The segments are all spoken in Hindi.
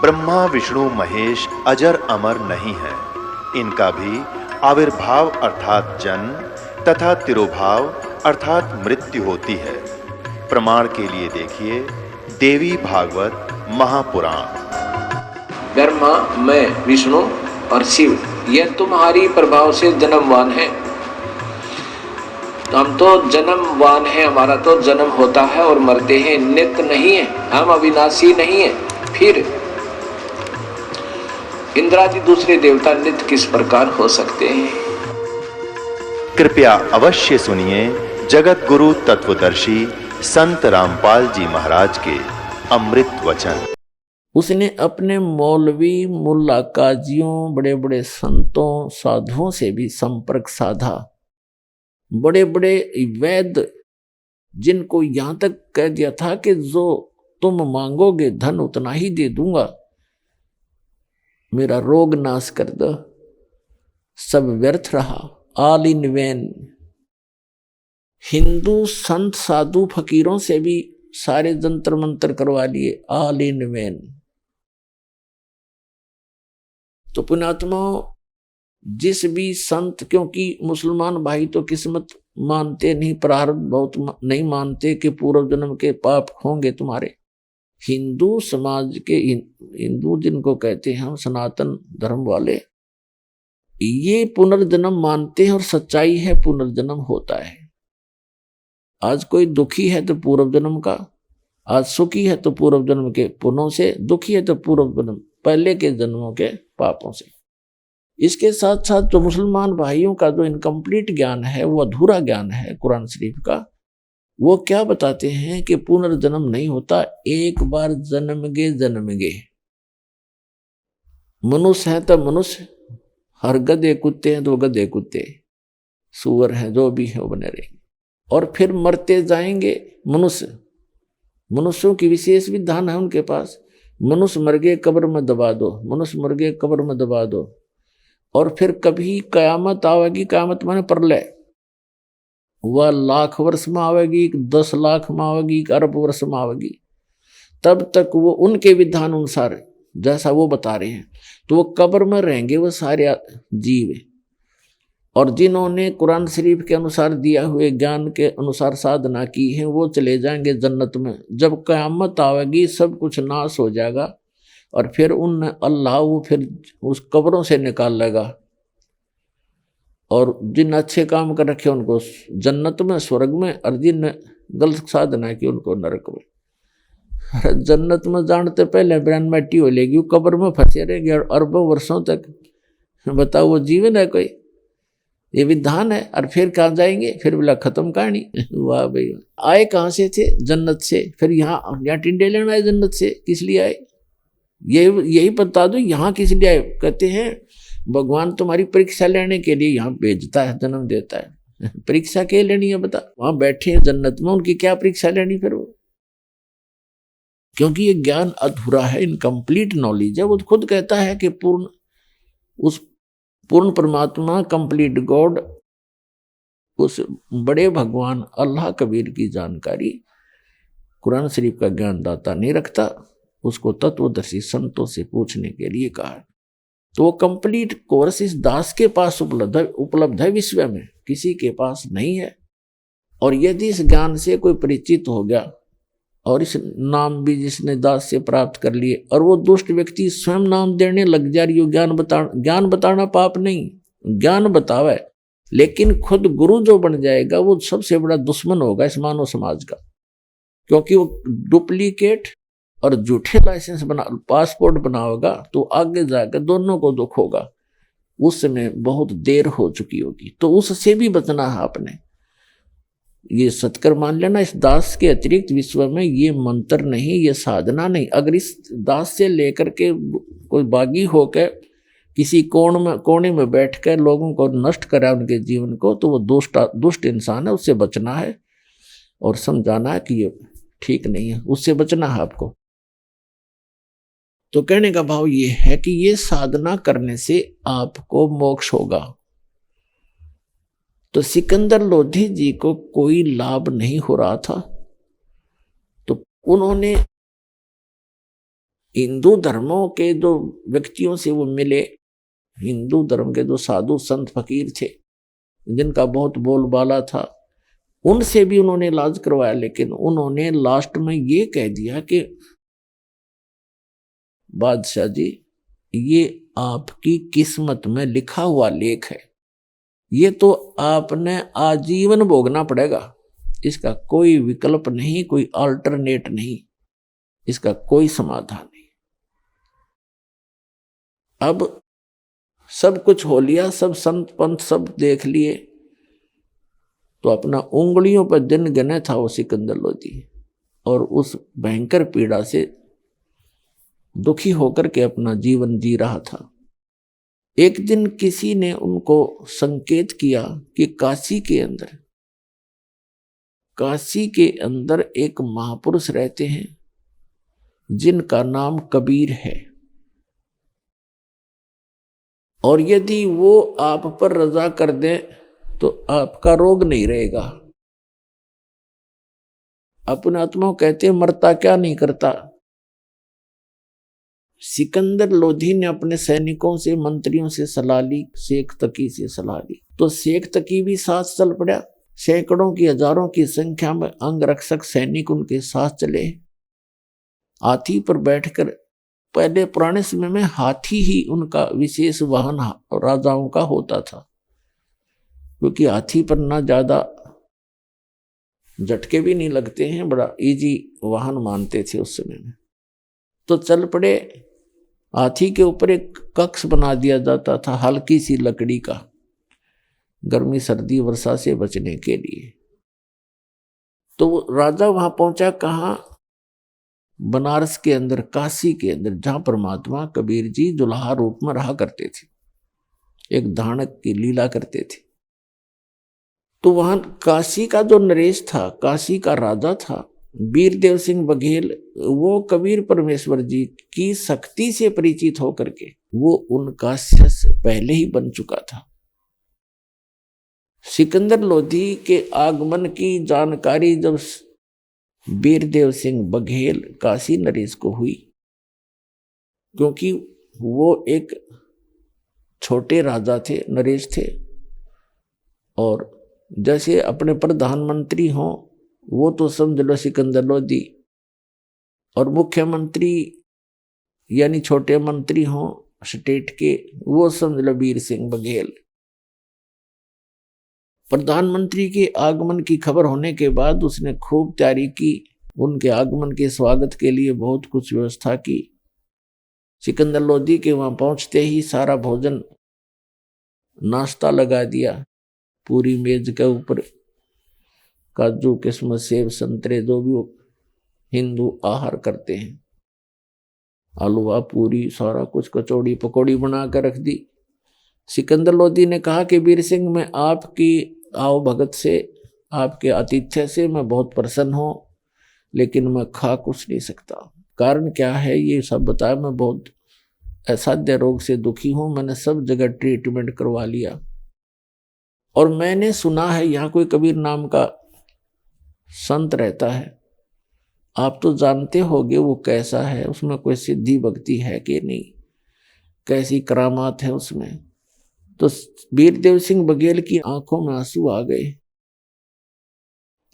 ब्रह्मा विष्णु महेश अजर अमर नहीं है। इनका भी आविर्भाव अर्थात जन्म तथा तिरोभाव अर्थात मृत्यु होती है। प्रमाण के लिए देखिए देवी भागवत महापुराण। ब्रह्मा, मैं, विष्णु और शिव, यह तुम्हारी प्रभाव से जन्मवान है। हम तो जन्मवान है, हमारा तो जन्म होता है और मरते हैं, नित्य नहीं है, हम अविनाशी नहीं है। फिर इंद्रादि दूसरे देवता नित्य किस प्रकार हो सकते हैं? कृपया अवश्य सुनिए जगत गुरु तत्वदर्शी संत रामपाल जी महाराज के अमृत वचन। उसने अपने मौलवी, मुल्ला, काजियों, बड़े बड़े संतों, साधुओं से भी संपर्क साधा। बड़े बड़े वैद्य, जिनको यहां तक कह दिया था कि जो तुम मांगोगे धन उतना ही दे दूंगा, मेरा रोग नाश कर दो, सब व्यर्थ रहा। All in van. हिंदू संत, साधु, फकीरों से भी सारे जंतर मंत्र करवा लिए, ऑल इन वैन। तो पुण्यात्मा, जिस भी संत, क्योंकि मुसलमान भाई तो किस्मत मानते नहीं, प्रारब्ध बहुत नहीं मानते कि पूर्व जन्म के पाप होंगे तुम्हारे। हिंदू समाज के, हिंदू जिनको कहते हैं हम सनातन धर्म वाले, ये पुनर्जन्म मानते हैं और सच्चाई है, पुनर्जन्म होता है। आज कोई दुखी है तो पूर्व जन्म का, आज सुखी है तो पूर्व जन्म के पुण्यों से, दुखी है तो पूर्व जन्म पहले के जन्मों के पापों से। इसके साथ साथ जो मुसलमान भाइयों का जो इनकम्प्लीट ज्ञान है, वो अधूरा ज्ञान है कुरान शरीफ का, वो क्या बताते हैं कि पुनर्जन्म नहीं होता, एक बार जन्म गे। मनुष्य है तो मनुष्य, हर गधे कुत्ते हैं तो गधे कुत्ते, सुअर हैं, जो भी है वो बने रहेंगे, और फिर मरते जाएंगे मनुष्य। मनुष्यों की विशेष विधान है उनके पास। मनुष्य मर गए कब्र में दबा दो, मनुष्य मर गए कब्र में दबा दो, और फिर कभी कयामत आवेगी, कयामत माने प्रलय, वह लाख वर्ष में आवेगी, 10 लाख में आवेगी, 1 अरब वर्ष में आवेगी, तब तक वो उनके विधान अनुसार जैसा वो बता रहे हैं, तो वो कब्र में रहेंगे वो सारे जीव। और जिन्होंने कुरान शरीफ के अनुसार दिया हुए ज्ञान के अनुसार साधना की है, वो चले जाएंगे जन्नत में। जब कयामत आवेगी सब कुछ नाश हो जाएगा, और फिर उन अल्लाह वो फिर उस कब्रों से निकाल लेगा, और जिन अच्छे काम कर रखे उनको जन्नत में, स्वर्ग में, और जिन गलत साधना की उनको नरक में। जन्नत में जानते पहले ब्रैन मट्टी हो लेगी, कब्र में फंसे रहेंगे और अरबों वर्षों तक। बताओ वो जीवन है कोई? ये विधान है। और फिर कहाँ जाएंगे? फिर बोला खत्म कहानी। वाह भाई, आए कहाँ से थे? जन्नत से। फिर यहाँ टिंडे लेना है जन्नत से, किस लिए आए? यही बता दो, यहाँ किस लिए आए? कहते हैं भगवान तुम्हारी परीक्षा लेने के लिए यहाँ भेजता है, जन्म देता है। परीक्षा क्या लेनी है बता? वहां बैठे हैं जन्नत में, उनकी क्या परीक्षा लेनी फिर वो? क्योंकि ये ज्ञान अधूरा है, इनकम्प्लीट नॉलेज है। वो खुद कहता है कि पूर्ण परमात्मा, कंप्लीट गॉड, उस बड़े भगवान अल्लाह कबीर की जानकारी कुरान शरीफ का ज्ञान दाता नहीं रखता, उसको तत्वदर्शी संतों से पूछने के लिए कहा। तो वो कंप्लीट कोर्स इस दास के पास उपलब्ध है, विश्व में किसी के पास नहीं है। और यदि इस ज्ञान से कोई परिचित हो गया, और इस नाम भी जिसने दास से प्राप्त कर लिए, और वो दुष्ट व्यक्ति स्वयं नाम देने लग जा रही हो, ज्ञान बताना पाप नहीं, ज्ञान बतावे, लेकिन खुद गुरु जो बन जाएगा वो सबसे बड़ा दुश्मन होगा इस मानव समाज का। क्योंकि वो डुप्लीकेट और झूठे लाइसेंस पासपोर्ट बनाओगा तो आगे जाकर दोनों को दुख होगा। उस समय बहुत देर हो चुकी होगी, तो उससे भी बचना है आपने। ये सत्कर मान लेना, इस दास के अतिरिक्त विश्व में ये मंत्र नहीं, ये साधना नहीं। अगर इस दास से लेकर के कोई बागी होकर किसी कोने में बैठकर लोगों को नष्ट करा उनके जीवन को, तो वो दुष्ट इंसान है, उससे बचना है और समझाना है कि ये ठीक नहीं है, उससे बचना है आपको। तो कहने का भाव ये है कि ये साधना करने से आपको मोक्ष होगा। तो सिकंदर लोधी जी को कोई लाभ नहीं हो रहा था, तो उन्होंने हिंदू धर्मों के जो व्यक्तियों से वो मिले, हिंदू धर्म के जो साधु संत फकीर थे जिनका बहुत बोलबाला था, उनसे भी उन्होंने इलाज करवाया। लेकिन उन्होंने लास्ट में ये कह दिया कि बादशाह जी, ये आपकी किस्मत में लिखा हुआ लेख है, ये तो आपने आजीवन भोगना पड़ेगा, इसका कोई विकल्प नहीं, कोई अल्टरनेट नहीं, इसका कोई समाधान नहीं। अब सब कुछ हो लिया, सब संत पंथ सब देख लिए, तो अपना उंगलियों पर दिन गिने था वो सिकंदर लोधी, और उस भयंकर पीड़ा से दुखी होकर के अपना जीवन जी रहा था। एक दिन किसी ने उनको संकेत किया कि काशी के अंदर एक महापुरुष रहते हैं जिनका नाम कबीर है, और यदि वो आप पर रजा कर दें तो आपका रोग नहीं रहेगा। अपने आत्मा कहते हैं मरता क्या नहीं करता। सिकंदर लोधी ने अपने सैनिकों से, मंत्रियों से सलाह ली, शेख तकी से सलाह ली, तो शेख तकी भी साथ चल पड़ा। सैकड़ों की, हजारों की संख्या में अंगरक्षक सैनिक उनके साथ चले। हाथी पर बैठकर, पहले पुराने समय में हाथी ही उनका विशेष वाहन राजाओं का होता था, क्योंकि हाथी पर ना ज्यादा झटके भी नहीं लगते हैं, बड़ा इजी वाहन मानते थे उस समय में। तो चल पड़े। हाथी के ऊपर एक कक्ष बना दिया जाता था हल्की सी लकड़ी का, गर्मी सर्दी वर्षा से बचने के लिए। तो राजा वहां पहुंचा, कहाँ? बनारस के अंदर, काशी के अंदर, जहां परमात्मा कबीर जी दुल्हा रूप में रहा करते थे, एक धानक की लीला करते थे। तो वहां काशी का जो नरेश था, काशी का राजा था वीरदेव सिंह बघेल, वो कबीर परमेश्वर जी की शक्ति से परिचित होकर के वो उनका शिष्य पहले ही बन चुका था। सिकंदर लोधी के आगमन की जानकारी जब वीरदेव सिंह बघेल काशी नरेश को हुई, क्योंकि वो एक छोटे राजा थे, नरेश थे, और जैसे अपने प्रधानमंत्री हों वो तो समझ लो सिकंदर लोधी, और मुख्यमंत्री यानी छोटे मंत्री हों स्टेट के, वो समझ लो वीर सिंह बघेल। प्रधानमंत्री के आगमन की खबर होने के बाद उसने खूब तैयारी की, उनके आगमन के स्वागत के लिए बहुत कुछ व्यवस्था की। सिकंदर लोधी के वहां पहुंचते ही सारा भोजन नाश्ता लगा दिया, पूरी मेज के ऊपर काजू किस्मत सेब संतरे जो भी हिंदू आहार करते हैं, हलवा पूरी सारा कुछ, कचौड़ी पकौड़ी बना कर रख दी। सिकंदर लोधी ने कहा कि वीर सिंह, मैं आपकी आओ भगत से, आपके आतिथ्य से मैं बहुत प्रसन्न हूँ, लेकिन मैं खा कुछ नहीं सकता। कारण क्या है ये सब बताया। मैं बहुत असाध्य रोग से दुखी हूँ, मैंने सब जगह ट्रीटमेंट करवा लिया, और मैंने सुना है यहाँ कोई कबीर नाम का संत रहता है, आप तो जानते होगे वो कैसा है, उसमें कोई सिद्धि भक्ति है कि नहीं, कैसी करामात है उसमें। तो वीरदेव सिंह बघेल की आंखों में आंसू आ गए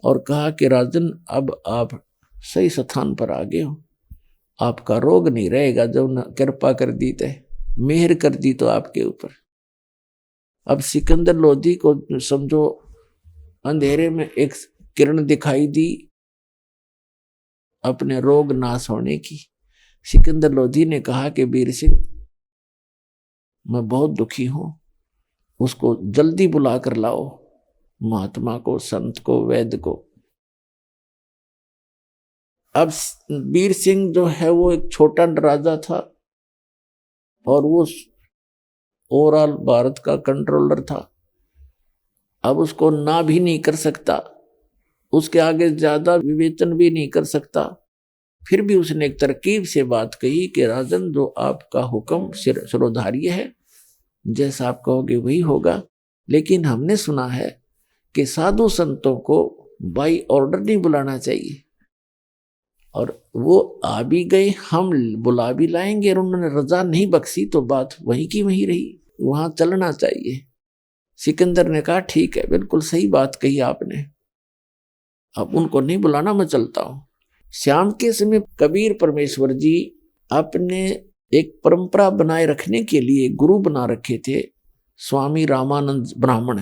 और कहा कि राजन, अब आप सही स्थान पर आ गए हो, आपका रोग नहीं रहेगा, जब कृपा कर दी तो, मेहर कर दी तो आपके ऊपर। अब सिकंदर लोधी को समझो अंधेरे में एक किरण दिखाई दी अपने रोग नाश होने की। सिकंदर लोधी ने कहा कि वीर सिंह, मैं बहुत दुखी हूं, उसको जल्दी बुला कर लाओ, महात्मा को, संत को, वैद्य को। अब वीर सिंह जो है वो एक छोटा राजा था और वो ओवरऑल भारत का कंट्रोलर था। अब उसको ना भी नहीं कर सकता, उसके आगे ज्यादा विवेचन भी नहीं कर सकता। फिर भी उसने एक तरकीब से बात कही कि राजन, जो आपका हुक्म सिरोधार्य है, जैसा आप कहोगे वही होगा, लेकिन हमने सुना है कि साधु संतों को बाई ऑर्डर नहीं बुलाना चाहिए। और वो आ भी गए, हम बुला भी लाएंगे, और उन्होंने रजा नहीं बख्शी तो बात वहीं की वहीं रही, वहां चलना चाहिए। सिकंदर ने कहा ठीक है, बिल्कुल सही बात कही आपने, अब उनको नहीं बुलाना, मैं चलता हूं। शाम के समय कबीर परमेश्वर जी अपने एक परंपरा बनाए रखने के लिए गुरु बना रखे थे स्वामी रामानंद ब्राह्मण।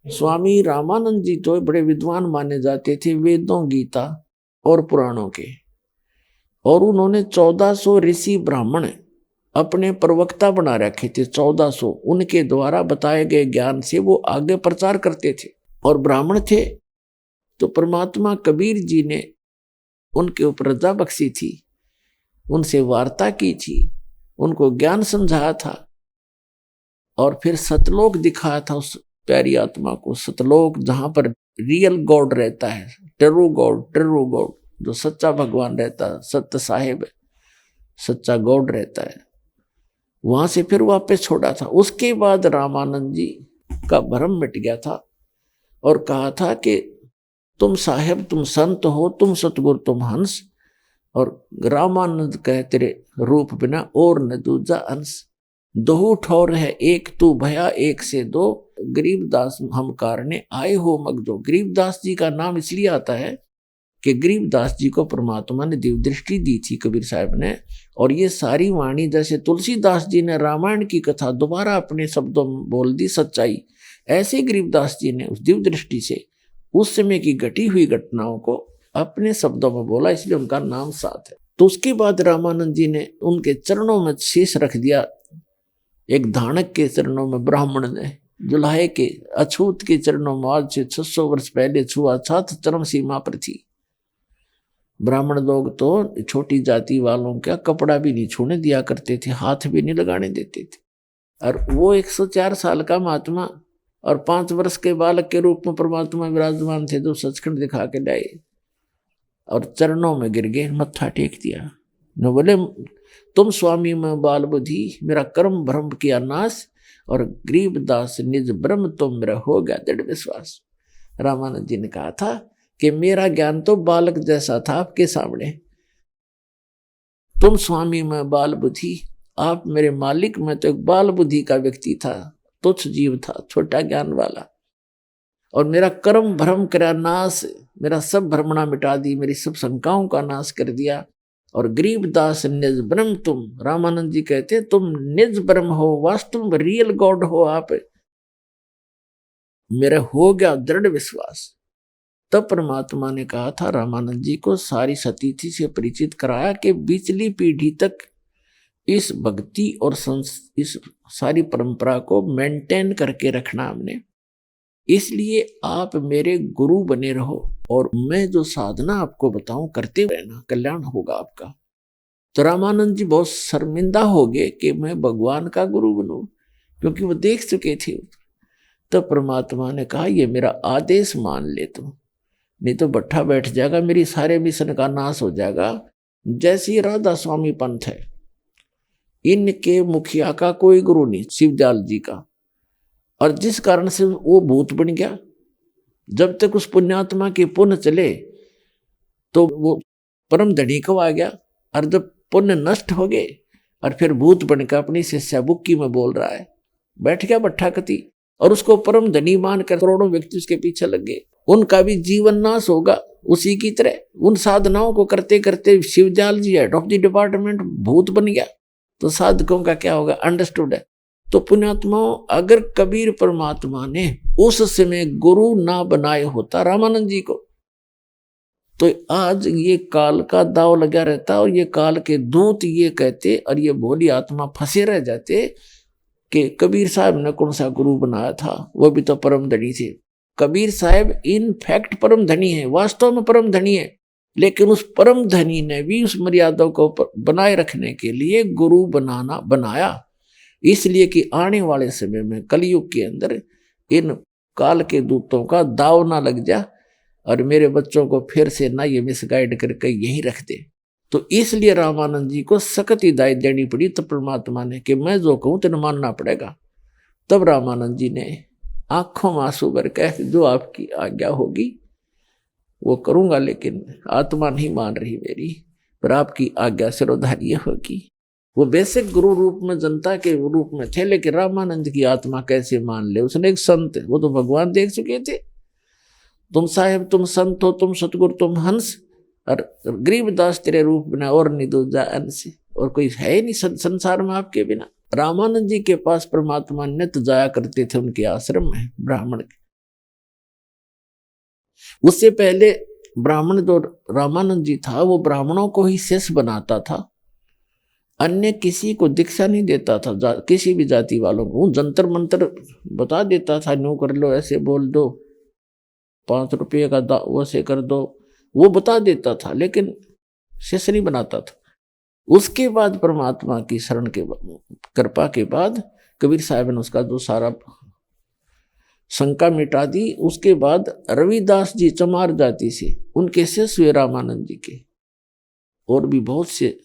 स्वामी रामानंद जी तो बड़े विद्वान माने जाते थे वेदों, गीता और पुराणों के, और उन्होंने 1400 ऋषि ब्राह्मण अपने प्रवक्ता बना रखे थे। 1400 उनके द्वारा बताए गए ज्ञान से वो आगे प्रचार करते थे और ब्राह्मण थे। तो परमात्मा कबीर जी ने उनके ऊपर रजा बख्शी थी, उनसे वार्ता की थी, उनको ज्ञान समझाया था, और फिर सतलोक दिखाया था उस प्यारी आत्मा को। सतलोक जहां पर रियल गॉड रहता है, ट्रू गॉड जो सच्चा भगवान रहता है, सत्य साहेब, सच्चा गॉड रहता है, वहां से फिर वापस छोड़ा था। उसके बाद रामानंद जी का भ्रम मिट गया था और कहा था कि तुम साहेब, तुम संत हो, तुम सतगुरु, तुम हंस, और रामानंद कहे तेरे रूप बिना और न दूजा अंश। दोहू ठौर है एक तू भया एक से दो, गरीबदास हम कारणे आए हो मगदो। गरीबदास जी का नाम इसलिए आता है कि गरीबदास जी को परमात्मा ने दिव्य दृष्टि दी थी कबीर साहब ने, और ये सारी वाणी जैसे तुलसीदास जी ने रामायण की कथा दोबारा अपने शब्दों में बोल दी सच्चाई, ऐसे गरीबदास जी ने उस दिव्य दृष्टि से उस समय की घटी हुई घटनाओं को अपने शब्दों में बोला, इसलिए उनका नाम साथ है। तो उसके बाद रामानंद जी ने उनके चरणों में शीश रख दिया, एक धानक के चरणों में ब्राह्मण ने, जुलाहे के अछूत के चरणों में आज से 600 वर्ष पहले छुआ छात चरम सीमा पर थी। ब्राह्मण लोग तो छोटी जाति वालों का कपड़ा भी नहीं छूने दिया करते थे, हाथ भी नहीं लगाने देते थे। और वो 104 साल का महात्मा और 5 वर्ष के बालक के रूप में परमात्मा विराजमान थे, जो सचखंड दिखा के लाए और चरणों में गिर गए, मत्था टेक दिया। न बोले तुम स्वामी में बाल बुद्धि, मेरा कर्म भ्रम किया नाश, और गरीबदास निज ब्रह्म तो मेरा हो गया दृढ़ विश्वास। रामानंद जी ने कहा था कि मेरा ज्ञान तो बालक जैसा था आपके सामने, तुम स्वामी में बाल बुद्धि, आप मेरे मालिक, में तो एक बाल बुद्धि का व्यक्ति था, तुच्छ जीव था, छोटा ज्ञान वाला, और मेरा कर्म भ्रम करा नाश, मेरा सब भ्रमणा मिटा दी, मेरी सब शंकाओं का नाश कर दिया। और गरीबदास निज ब्रह्म तुम, रामानंद जी कहते तुम निज ब्रह्म हो, वास्तव में रियल गॉड हो आप, मेरा हो गया दृढ़ विश्वास। तब परमात्मा ने कहा था रामानंद जी को, सारी सतीथि से परिचित कराया कि पिछली पीढ़ी तक इस भक्ति और इस सारी परंपरा को मेंटेन करके रखना हमने, इसलिए आप मेरे गुरु बने रहो, और मैं जो साधना आपको बताऊं करते रहना, कल्याण होगा आपका। तो रामानंद जी बहुत शर्मिंदा हो गए कि मैं भगवान का गुरु बनूं, क्योंकि वो देख चुके थे। तो परमात्मा ने कहा ये मेरा आदेश मान ले तुम, नहीं तो भट्ठा बैठ जाएगा, मेरी सारे मिशन का नाश हो जाएगा। जैसी राधा स्वामी पंथ है, इनके मुखिया का कोई गुरु नहीं, शिवदयाल जी का, और जिस कारण से वो भूत बन गया। जब तक उस पुण्यात्मा के पुण्य चले तो वो परम धनी को आ गया, और जब पुण्य नष्ट हो गए और फिर भूत बनकर अपनी शिष्या बुक्की में बोल रहा है, बैठ गया भट्ठा कति, और उसको परम धनी मानकर करोड़ों व्यक्ति उसके पीछे लग गए। उनका भी जीवन नाश होगा उसी की तरह। उन साधनाओं को करते करते शिवदयाल जी हेड ऑफ द डिपार्टमेंट भूत बन गया, तो साधकों का क्या होगा, अंडरस्टूड है। तो पुण्यात्माओं, अगर कबीर परमात्मा ने उस समय गुरु ना बनाए होता रामानंद जी को, तो आज ये काल का दाव लगा रहता, और ये काल के दूत ये कहते और ये भोली आत्मा फंसे रह जाते कि कबीर साहब ने कौन सा गुरु बनाया था, वो भी तो परम धनी थे। कबीर साहब इन फैक्ट परम धनी है, वास्तव में परम धनी है, लेकिन उस परम धनी ने भी उस मर्यादा को बनाए रखने के लिए गुरु बनाया, इसलिए कि आने वाले समय में कलयुग के अंदर इन काल के दूतों का दाव ना लग जा और मेरे बच्चों को फिर से ना ये मिसगाइड करके यही रख दे। तो इसलिए रामानंद जी को सख्त हिदायत देनी पड़ी, तो परमात्मा ने कि मैं जो कहूँ तेने मानना पड़ेगा। तब रामानंद जी ने आंखों में आंसू भर के जो आपकी आज्ञा होगी वो करूंगा, लेकिन आत्मा नहीं मान रही मेरी, पर आपकी आज्ञा सिरोधार्य होगी। वो बेसिक गुरु रूप में, जनता के रूप में थे, लेकिन रामानंद की आत्मा कैसे मान ले। उसने एक संत, वो तो भगवान देख चुके थे, तुम साहेब तुम संत हो, तुम सतगुरु तुम हंस, और गरीबदास तेरे रूप बिना और नहीं दूजा अंश, और कोई है ही नहीं संसार में आपके बिना। रामानंद जी के पास परमात्मा नित्य जाया करते थे, उनके आश्रम में ब्राह्मण के। उससे पहले ब्राह्मण जो रामानंद जी था, वो ब्राह्मणों को ही शिष्य बनाता था, अन्य किसी को दीक्षा नहीं देता था, किसी भी जाति वालों को। जंतर मंतर बता देता था, न्यू कर लो, ऐसे बोल दो, 5 रुपये का वैसे कर दो, वो बता देता था, लेकिन शिष्य नहीं बनाता था। उसके बाद परमात्मा की शरण के कृपा के बाद कबीर साहब ने उसका जो सारा शंका मिटा दी। उसके बाद रविदास जी चमार जाति से, उनके शिष्य हुए रामानंद जी के, और भी बहुत से,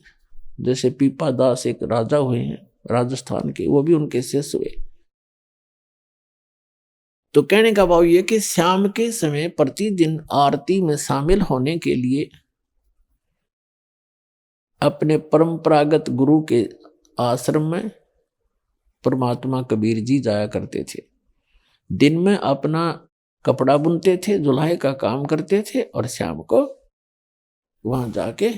जैसे पीपा दास एक राजा हुए हैं राजस्थान के, वो भी उनके शिष्य हुए। तो कहने का भाव ये कि शाम के समय प्रतिदिन आरती में शामिल होने के लिए अपने परंपरागत गुरु के आश्रम में परमात्मा कबीर जी जाया करते थे। दिन में अपना कपड़ा बुनते थे, जुलाई का काम करते थे, और शाम को वहां जाके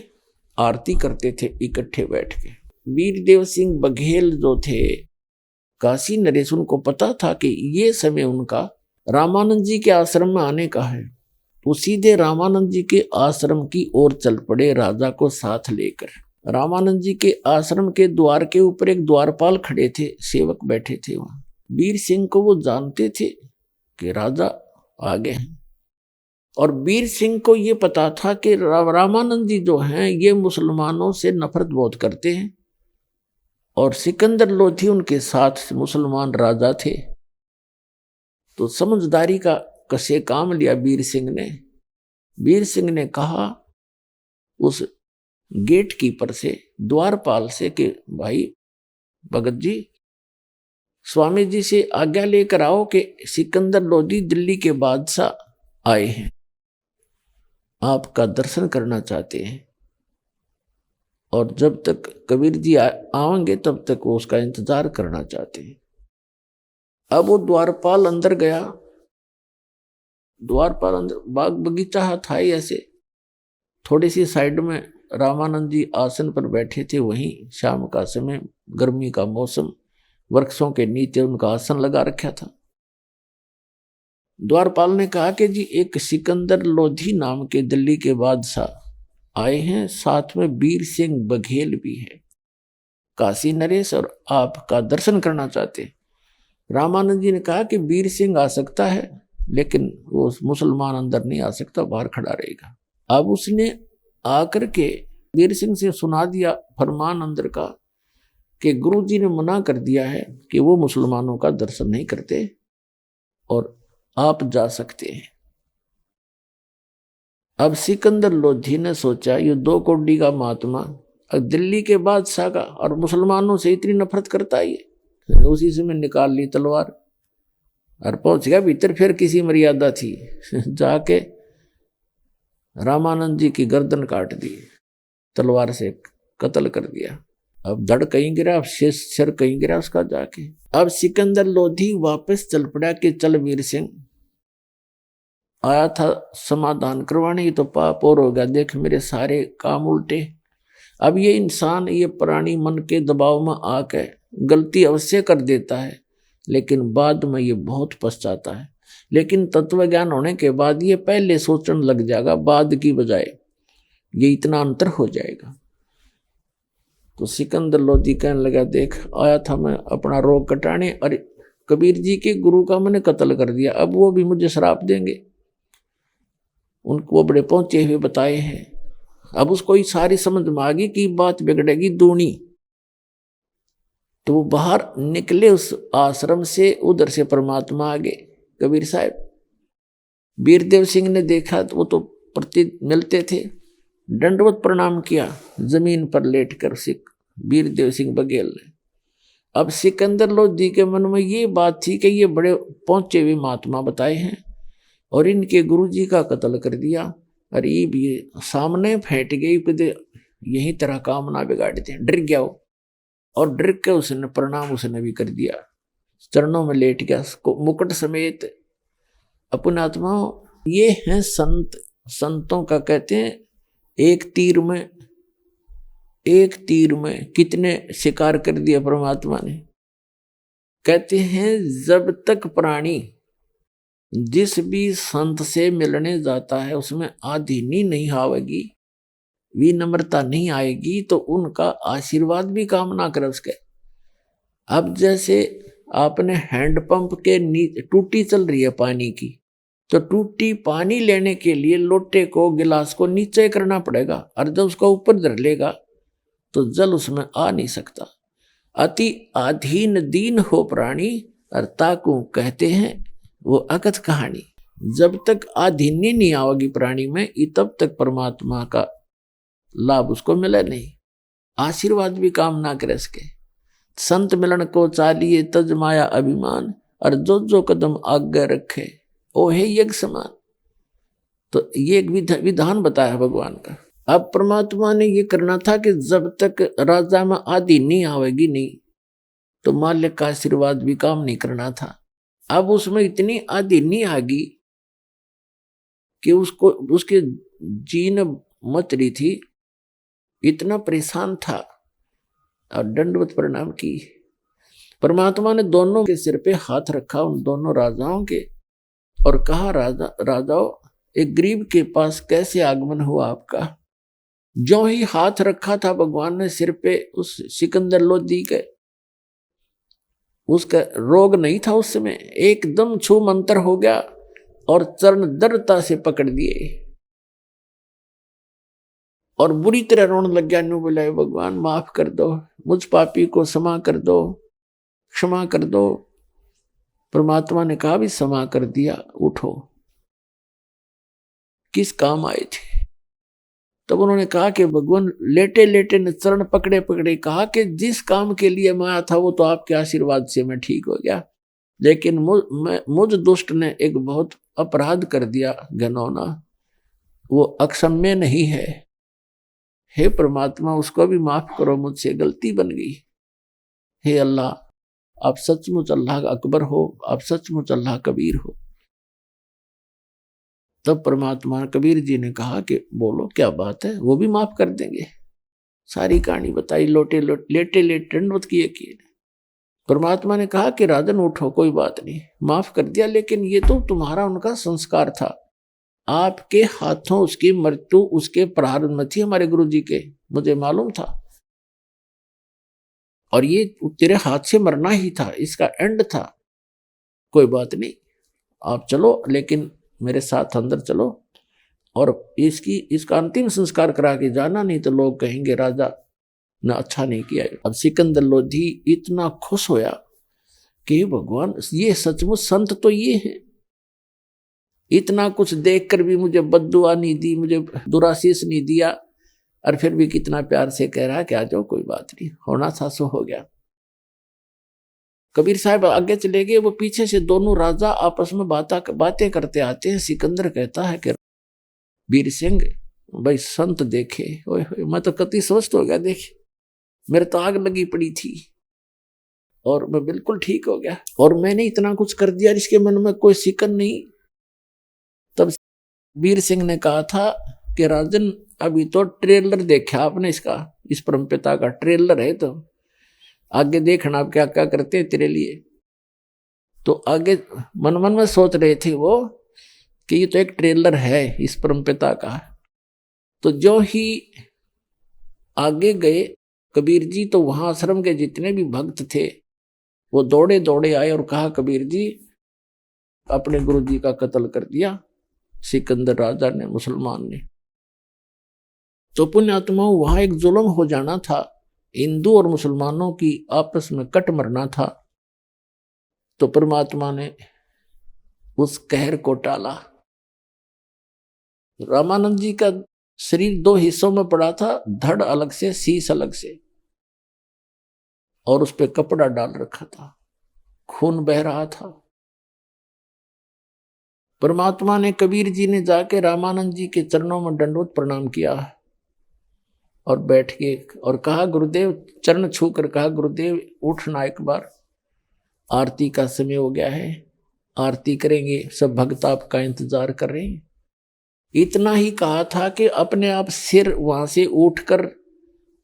आरती करते थे इकट्ठे बैठ के। वीरदेव सिंह बघेल जो थे काशी नरेश, उनको पता था कि ये समय उनका रामानंद जी के आश्रम में आने का है, तो सीधे रामानंद जी के आश्रम की ओर चल पड़े राजा को साथ लेकर। रामानंद जी के आश्रम के द्वार के ऊपर एक द्वारपाल खड़े थे, सेवक बैठे थे वहां। वीर सिंह को वो जानते थे कि राजा आ गए हैं, और वीर सिंह को ये पता था कि रामानंद जी जो हैं ये मुसलमानों से नफरत बहुत करते हैं, और सिकंदर लोधी उनके साथ मुसलमान राजा थे। तो समझदारी का कसे काम लिया वीर सिंह ने। वीर सिंह ने कहा उस गेट कीपर से, द्वारपाल से, कि भाई भगत जी, स्वामी जी से आज्ञा लेकर आओ कि सिकंदर लोधी दिल्ली के बादशाह आए हैं, आपका दर्शन करना चाहते हैं, और जब तक कबीर जी आएंगे तब तक वो उसका इंतजार करना चाहते हैं। अब वो द्वारपाल अंदर गया। द्वारपाल अंदर, बाग बगीचा था ही ऐसे, थोड़ी सी साइड में रामानंद जी आसन पर बैठे थे। वहीं शाम का समय, गर्मी का मौसम, वृक्षों के नीचे उनका आसन लगा रखा था। द्वारपाल ने कहा कि जी एक सिकंदर लोधी नाम के दिल्ली के बादशाह आए हैं, साथ में वीर सिंह बघेल भी है, काशी नरेश, और आपका दर्शन करना चाहते हैं। रामानंद जी ने कहा कि वीर सिंह आ सकता है, लेकिन वो मुसलमान अंदर नहीं आ सकता, बाहर खड़ा रहेगा। अब उसने आकर के वीर सिंह से सुना दिया फरमान अंदर का कि गुरु जी ने मना कर दिया है कि वो मुसलमानों का दर्शन नहीं करते, और आप जा सकते हैं। अब सिकंदर लोधी ने सोचा, ये 2 कौड़ी का महात्मा दिल्ली के बादशाह का, और मुसलमानों से इतनी नफरत करता है ये। उसी समय निकाल ली तलवार और पहुंच गया भीतर। फिर किसी मर्यादा थी, जाके रामानंद जी की गर्दन काट दी, तलवार से कत्ल कर दिया। अब धड़ कहीं गिरा, अब सिर कहीं गिरा उसका जाके। अब सिकंदर लोधी वापस चल पड़ा कि चल वीर सिंह, आया था समाधान करवाने, ये तो पाप और हो गया, देख मेरे सारे काम उल्टे। अब ये इंसान, ये प्राणी मन के दबाव में आके गलती अवश्य कर देता है, लेकिन बाद में ये बहुत पछताता है। लेकिन तत्व ज्ञान होने के बाद ये पहले सोचने लग जाएगा, बाद की बजाय ये इतना अंतर हो जाएगा। तो सिकंदर लोधी कहने लगा, देख आया था मैं अपना रोग कटाने, और कबीर जी के गुरु का मैंने कत्ल कर दिया, अब वो भी मुझे श्राप देंगे। उनको बड़े पहुंचे हुए बताए हैं। अब उसको ही सारी समझ में आ गई कि बात बिगड़ेगी दूनी। तो वो बाहर निकले उस आश्रम से, उधर से परमात्मा आ गए कबीर साहब। वीरदेव सिंह ने देखा तो वो तो प्रति मिलते थे, दंडवत प्रणाम किया जमीन पर लेटकर वीरदेव सिंह बघेल ने। अब सिकंदर लोधी के मन में ये बात थी कि ये बड़े पहुंचे हुए महात्मा बताए हैं और इनके गुरु जी का कत्ल कर दिया, अरे ये सामने फेंट गई कदे यही तरह काम ना बिगाड़ दे, डर गया वो, और डर के उसने प्रणाम उसने भी कर दिया, चरणों में लेट गया मुकुट समेत। अपने आत्मा ये है संत, संतों का कहते हैं एक तीर में कितने शिकार कर दिया परमात्मा ने। कहते हैं जब तक प्राणी जिस भी संत से मिलने जाता है उसमें आधीनी नहीं आवेगी, विनम्रता नहीं आएगी, तो उनका आशीर्वाद भी काम ना करे उसके। अब जैसे आपने हैंडपंप के नीचे टूटी चल रही है पानी की, तो टूटी पानी लेने के लिए लोटे को गिलास को नीचे करना पड़ेगा, और जब उसका ऊपर धर लेगा तो जल उसमें आ नहीं सकता। अति अधीन दीन हो प्राणी, और ताकू कहते हैं वो अकथ कहानी। जब तक आधीनी नहीं आवेगी प्राणी में, तब तक परमात्मा का लाभ उसको मिले नहीं, आशीर्वाद भी काम ना करे सके। संत मिलन को चालिए तज माया अभिमान, और जो जो कदम आगे रखे ओ है यज्ञ समान। तो ये एक विधान बताया भगवान का। अब परमात्मा ने ये करना था कि जब तक राजा में आदि नहीं आवेगी नहीं, तो मालिक का आशीर्वाद भी काम नहीं करना था। अब उसमें इतनी आदि नहीं आ गई कि उसको उसके जीन मच रही थी, इतना परेशान था, और दंडवत प्रणाम की। परमात्मा ने दोनों के सिर पे हाथ रखा, उन दोनों राजाओं के, और कहा राजाओं, एक गरीब के पास कैसे आगमन हुआ आपका। जो ही हाथ रखा था भगवान ने सिर पे उस सिकंदर लोधी के, उसका रोग नहीं था उस समय, एकदम छू मंतर हो गया और चरण दृढ़ता से पकड़ दिए और बुरी तरह रोने लग गया। नु बोला भगवान माफ कर दो, मुझ पापी को क्षमा कर दो, क्षमा कर दो। परमात्मा ने कहा भी क्षमा कर दिया, उठो, किस काम आए थे। तब उन्होंने कहा कि भगवान लेटे लेटे ने चरण पकड़े पकड़े कहा कि जिस काम के लिए मैं आया था वो तो आपके आशीर्वाद से मैं ठीक हो गया, लेकिन मुझ दुष्ट ने एक बहुत अपराध कर दिया घिनौना, वो अक्षम्य नहीं है। हे परमात्मा उसको भी माफ करो, मुझसे गलती बन गई। हे अल्लाह आप सचमुच अल्लाह अकबर हो, आप सचमुच अल्लाह कबीर हो। तब परमात्मा कबीर जी ने कहा कि बोलो क्या बात है, वो भी माफ कर देंगे। सारी कहानी बताई, लेटे दंडवत किए। परमात्मा ने कहा कि राजन उठो, कोई बात नहीं, माफ कर दिया, लेकिन ये तो तुम्हारा उनका संस्कार था, आपके हाथों उसकी मृत्यु उसके प्रारंभ में थी, हमारे गुरु जी के, मुझे मालूम था, और ये तेरे हाथ से मरना ही था, इसका एंड था। कोई बात नहीं, आप चलो, लेकिन मेरे साथ अंदर चलो और इसका अंतिम संस्कार करा के जाना, नहीं तो लोग कहेंगे राजा ने अच्छा नहीं किया। अब सिकंदर लोधी इतना खुश होया कि भगवान ये सचमुच संत तो ये है, इतना कुछ देखकर भी मुझे बद्दुआ नहीं दी, मुझे दुराशीष नहीं दिया, और फिर भी कितना प्यार से कह रहा है कि आ जाओ, कोई बात नहीं, होना था सो हो गया। कबीर साहब आगे चले गए, वो पीछे से दोनों राजा आपस में बातें करते आते हैं। सिकंदर कहता है कि वीर सिंह भाई संत देखे, ओए मैं तो कति स्वस्थ हो गया, देखे मेरे तो आग लगी पड़ी थी और मैं बिल्कुल ठीक हो गया, और मैंने इतना कुछ कर दिया, इसके मन में कोई सिकन नहीं। तब वीर सिंह ने कहा था कि राजन अभी तो ट्रेलर देखा आपने, इसका इस परमपिता का ट्रेलर है, तो आगे देखना आप क्या क्या करते हैं तेरे लिए। तो आगे मन में सोच रहे थे वो कि ये तो एक ट्रेलर है इस परमपिता का। तो जो ही आगे गए कबीर जी, तो वहां आश्रम के जितने भी भक्त थे वो दौड़े दौड़े आए और कहा कबीर जी अपने गुरु जी का कत्ल कर दिया सिकंदर राजा ने, मुसलमान ने। तो पुण्यात्माओं वहां एक जुल्म हो जाना था, हिंदू और मुसलमानों की आपस में कट मरना था। तो परमात्मा ने उस कहर को टाला। रामानंद जी का शरीर दो हिस्सों में पड़ा था, धड़ अलग से, शीश अलग से, और उस पे कपड़ा डाल रखा था, खून बह रहा था। परमात्मा ने, कबीर जी ने जाके रामानंद जी के चरणों में दंडवत प्रणाम किया और बैठ के और कहा, गुरुदेव, चरण छूकर कहा, गुरुदेव उठना, एक बार आरती का समय हो गया है, आरती करेंगे, सब भक्त आपका इंतजार कर रहे हैं। इतना ही कहा था कि अपने आप सिर वहां से उठकर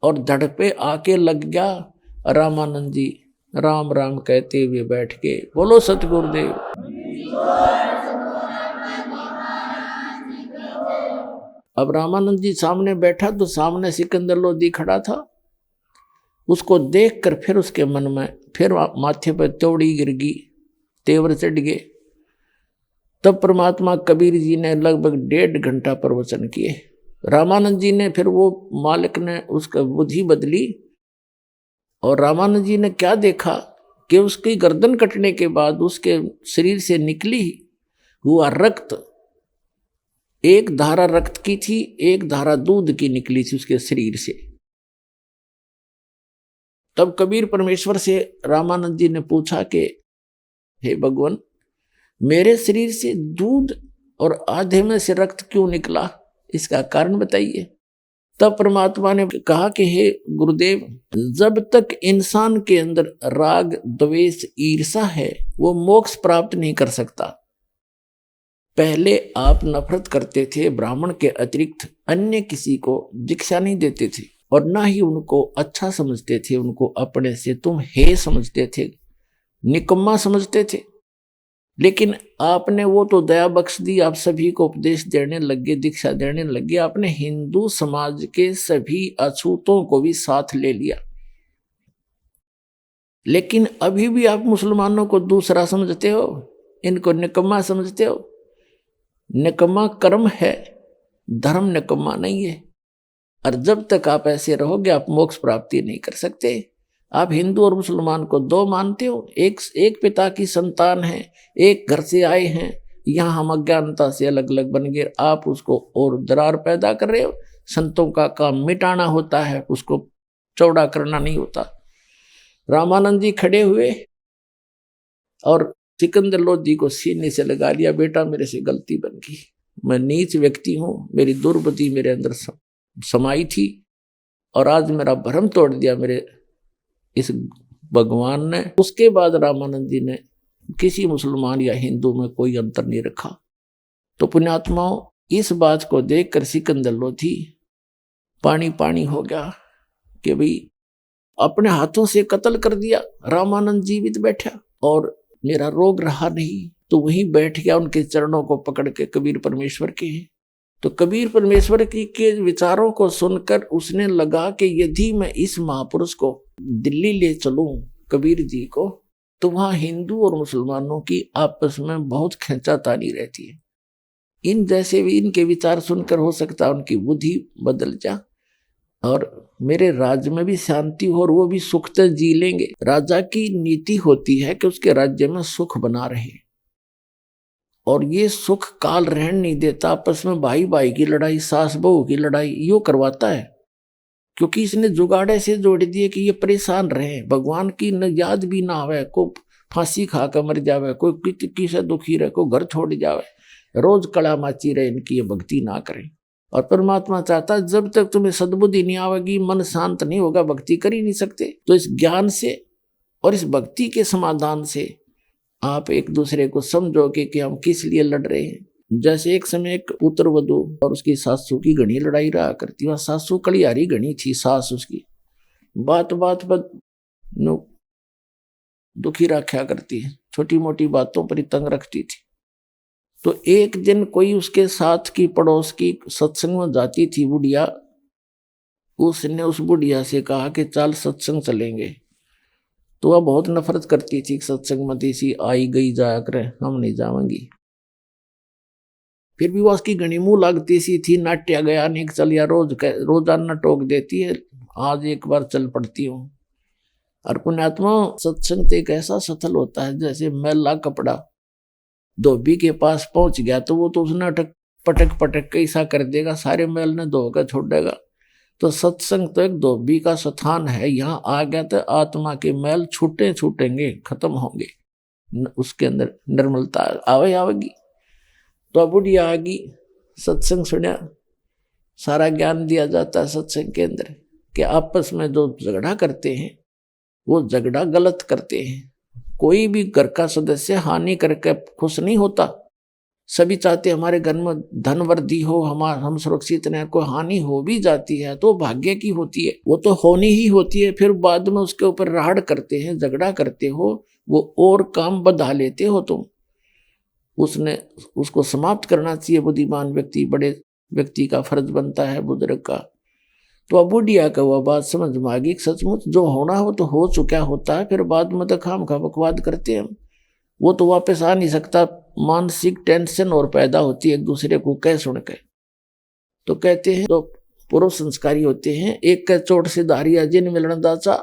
और धड़ पे आके लग गया। रामानंद जी राम राम कहते हुए बैठ के, बोलो सतगुरुदेव। अब रामानंद जी सामने बैठा तो सामने सिकंदर लोधी खड़ा था। उसको देखकर फिर उसके मन में फिर माथे पर चौड़ी गिर गई, तेवर चढ़ गए। तब परमात्मा कबीर जी ने लगभग 1.5 घंटा प्रवचन किए। रामानंद जी ने फिर, वो मालिक ने उसका बुद्धि बदली और रामानंद जी ने क्या देखा कि उसकी गर्दन कटने के बाद उसके शरीर से निकली हुआ रक्त, एक धारा रक्त की थी, एक धारा दूध की निकली थी उसके शरीर से। तब कबीर परमेश्वर से रामानंद जी ने पूछा कि हे भगवान, मेरे शरीर से दूध और आधे में से रक्त क्यों निकला, इसका कारण बताइए। तब परमात्मा ने कहा कि हे गुरुदेव, जब तक इंसान के अंदर राग, द्वेष, ईर्षा है, वो मोक्ष प्राप्त नहीं कर सकता। पहले आप नफरत करते थे, ब्राह्मण के अतिरिक्त अन्य किसी को दीक्षा नहीं देते थे और ना ही उनको अच्छा समझते थे, उनको अपने से तुम हे समझते थे, निकम्मा समझते थे। लेकिन आपने वो तो दया बख्श दी, आप सभी को उपदेश देने लगे, दीक्षा देने लगे। आपने हिंदू समाज के सभी अछूतों को भी साथ ले लिया। लेकिन अभी भी आप मुसलमानों को दूसरा समझते हो, इनको निकम्मा समझते हो। निकम्मा कर्म है, धर्म निकम्मा नहीं है। और जब तक आप ऐसे रहोगे आप मोक्ष प्राप्ति नहीं कर सकते। आप हिंदू और मुसलमान को दो मानते हो, एक पिता की संतान है, एक घर से आए हैं, यहाँ हम अज्ञानता से अलग अलग बन गए, आप उसको और दरार पैदा कर रहे हो। संतों का काम मिटाना होता है, उसको चौड़ा करना नहीं होता। रामानंद जी खड़े हुए और सिकंदर लोधी को सीने से लगा लिया, बेटा मेरे से गलती बन गई, मैं नीच व्यक्ति हूँ, मेरी दुर्बुद्धि मेरे अंदर समाई थी और आज मेरा भ्रम तोड़ दिया मेरे इस भगवान ने। उसके बाद रामानंद जी ने किसी मुसलमान या हिंदू में कोई अंतर नहीं रखा। तो पुण्यात्माओं, इस बात को देखकर सिकंदर लोधी पानी पानी हो गया कि भाई अपने हाथों से कत्ल कर दिया, रामानंद जीवित बैठा और मेरा रोग रहा नहीं। तो वहीं बैठ गया उनके चरणों को पकड़ के, कबीर परमेश्वर के। तो कबीर परमेश्वर की के विचारों को सुनकर उसने लगा कि यदि मैं इस महापुरुष को दिल्ली ले चलूं, कबीर जी को, तो वहां हिंदू और मुसलमानों की आपस में बहुत खींचातानी रहती है। इन जैसे भी इनके विचार सुनकर हो सकता है उनकी बुद्धि बदल जा और मेरे राज्य में भी शांति हो और वो भी सुख से जी लेंगे। राजा की नीति होती है कि उसके राज्य में सुख बना रहे और ये सुख काल रहन नहीं देता। आपस में भाई भाई की लड़ाई, सास बहू की लड़ाई यो करवाता है, क्योंकि इसने जुगाड़े से जोड़ दिए कि ये परेशान रहे, भगवान की न याद भी ना आवे, को फांसी खा कर मर जावे, कोई किसी दुखी रहे, कोई घर छोड़ जावे, रोज कड़ा माची रहे, इनकी ये भक्ति ना करें। और परमात्मा चाहता जब तक तुम्हें सद्बुद्धि नहीं आवेगी, मन शांत नहीं होगा, भक्ति कर ही नहीं सकते। तो इस ज्ञान से और इस भक्ति के समाधान से आप एक दूसरे को समझोगे कि हम किस लिए लड़ रहे हैं। जैसे एक समय एक पुत्र वधू और उसकी सासू की घनी लड़ाई रहा करती। वह सासू कलियारी घनी थी, सास उसकी बात बात पर दुखी रखा करती है, छोटी मोटी बातों पर ही तंग रखती थी। तो एक दिन कोई उसके साथ की पड़ोस की सत्संग में जाती थी बुढ़िया, उसने उस बुढ़िया से कहा कि चल सत्संग चलेंगे। तो वह बहुत नफरत करती थी, सत्संग में सी आई गई जाया करे, हम नहीं जाएंगी। फिर भी वह उसकी घनी मुंह लगती सी थी, नाट्या गया नहीं, चल या रोजाना टोक देती है, आज एक बार चल पड़ती हूँ। और पुण्यात्मा, सत्संग एक ऐसा सथल होता है जैसे मैला कपड़ा धोबी के पास पहुंच गया तो वो तो उसने पटक पटक कैसा कर देगा, सारे मैल ने धोकर छोड़ देगा। तो सत्संग तो एक धोबी का स्थान है, यहाँ आ गया तो आत्मा के मैल छूटेंगे, खत्म होंगे, उसके अंदर निर्मलता आवेगी। तो अब बुढ़िया आ गई, सत्संग सुना, सारा ज्ञान दिया जाता है सत्संग के अंदर कि आपस में जो झगड़ा करते हैं वो झगड़ा गलत करते हैं। कोई भी घर का सदस्य हानि करके खुश नहीं होता। सभी चाहते हमारे घर में धन वृद्धि हो, हम सुरक्षित रहे। कोई हानि हो भी जाती है तो भाग्य की होती है, वो तो होनी ही होती है। फिर बाद में उसके ऊपर राड़ करते हैं, झगड़ा करते हो, वो और काम बढ़ा लेते हो तुम। उसको समाप्त करना चाहिए बुद्धिमान व्यक्ति, बड़े व्यक्ति का फर्ज बनता है, बुजुर्ग का। तो अब बुढ़िया का वह बात समझ में आ गई, सचमुच जो होना हो तो हो चुका होता है, फिर बाद में तो खाम खा बकवाद करते हैं। वो तो वापस आ नहीं सकता, मानसिक टेंशन और पैदा होती है एक दूसरे को कह सुन के। तो कहते हैं तो पूर्व संस्कारी होते हैं, एक के चोट से धारिया जिन मिलन दाचा।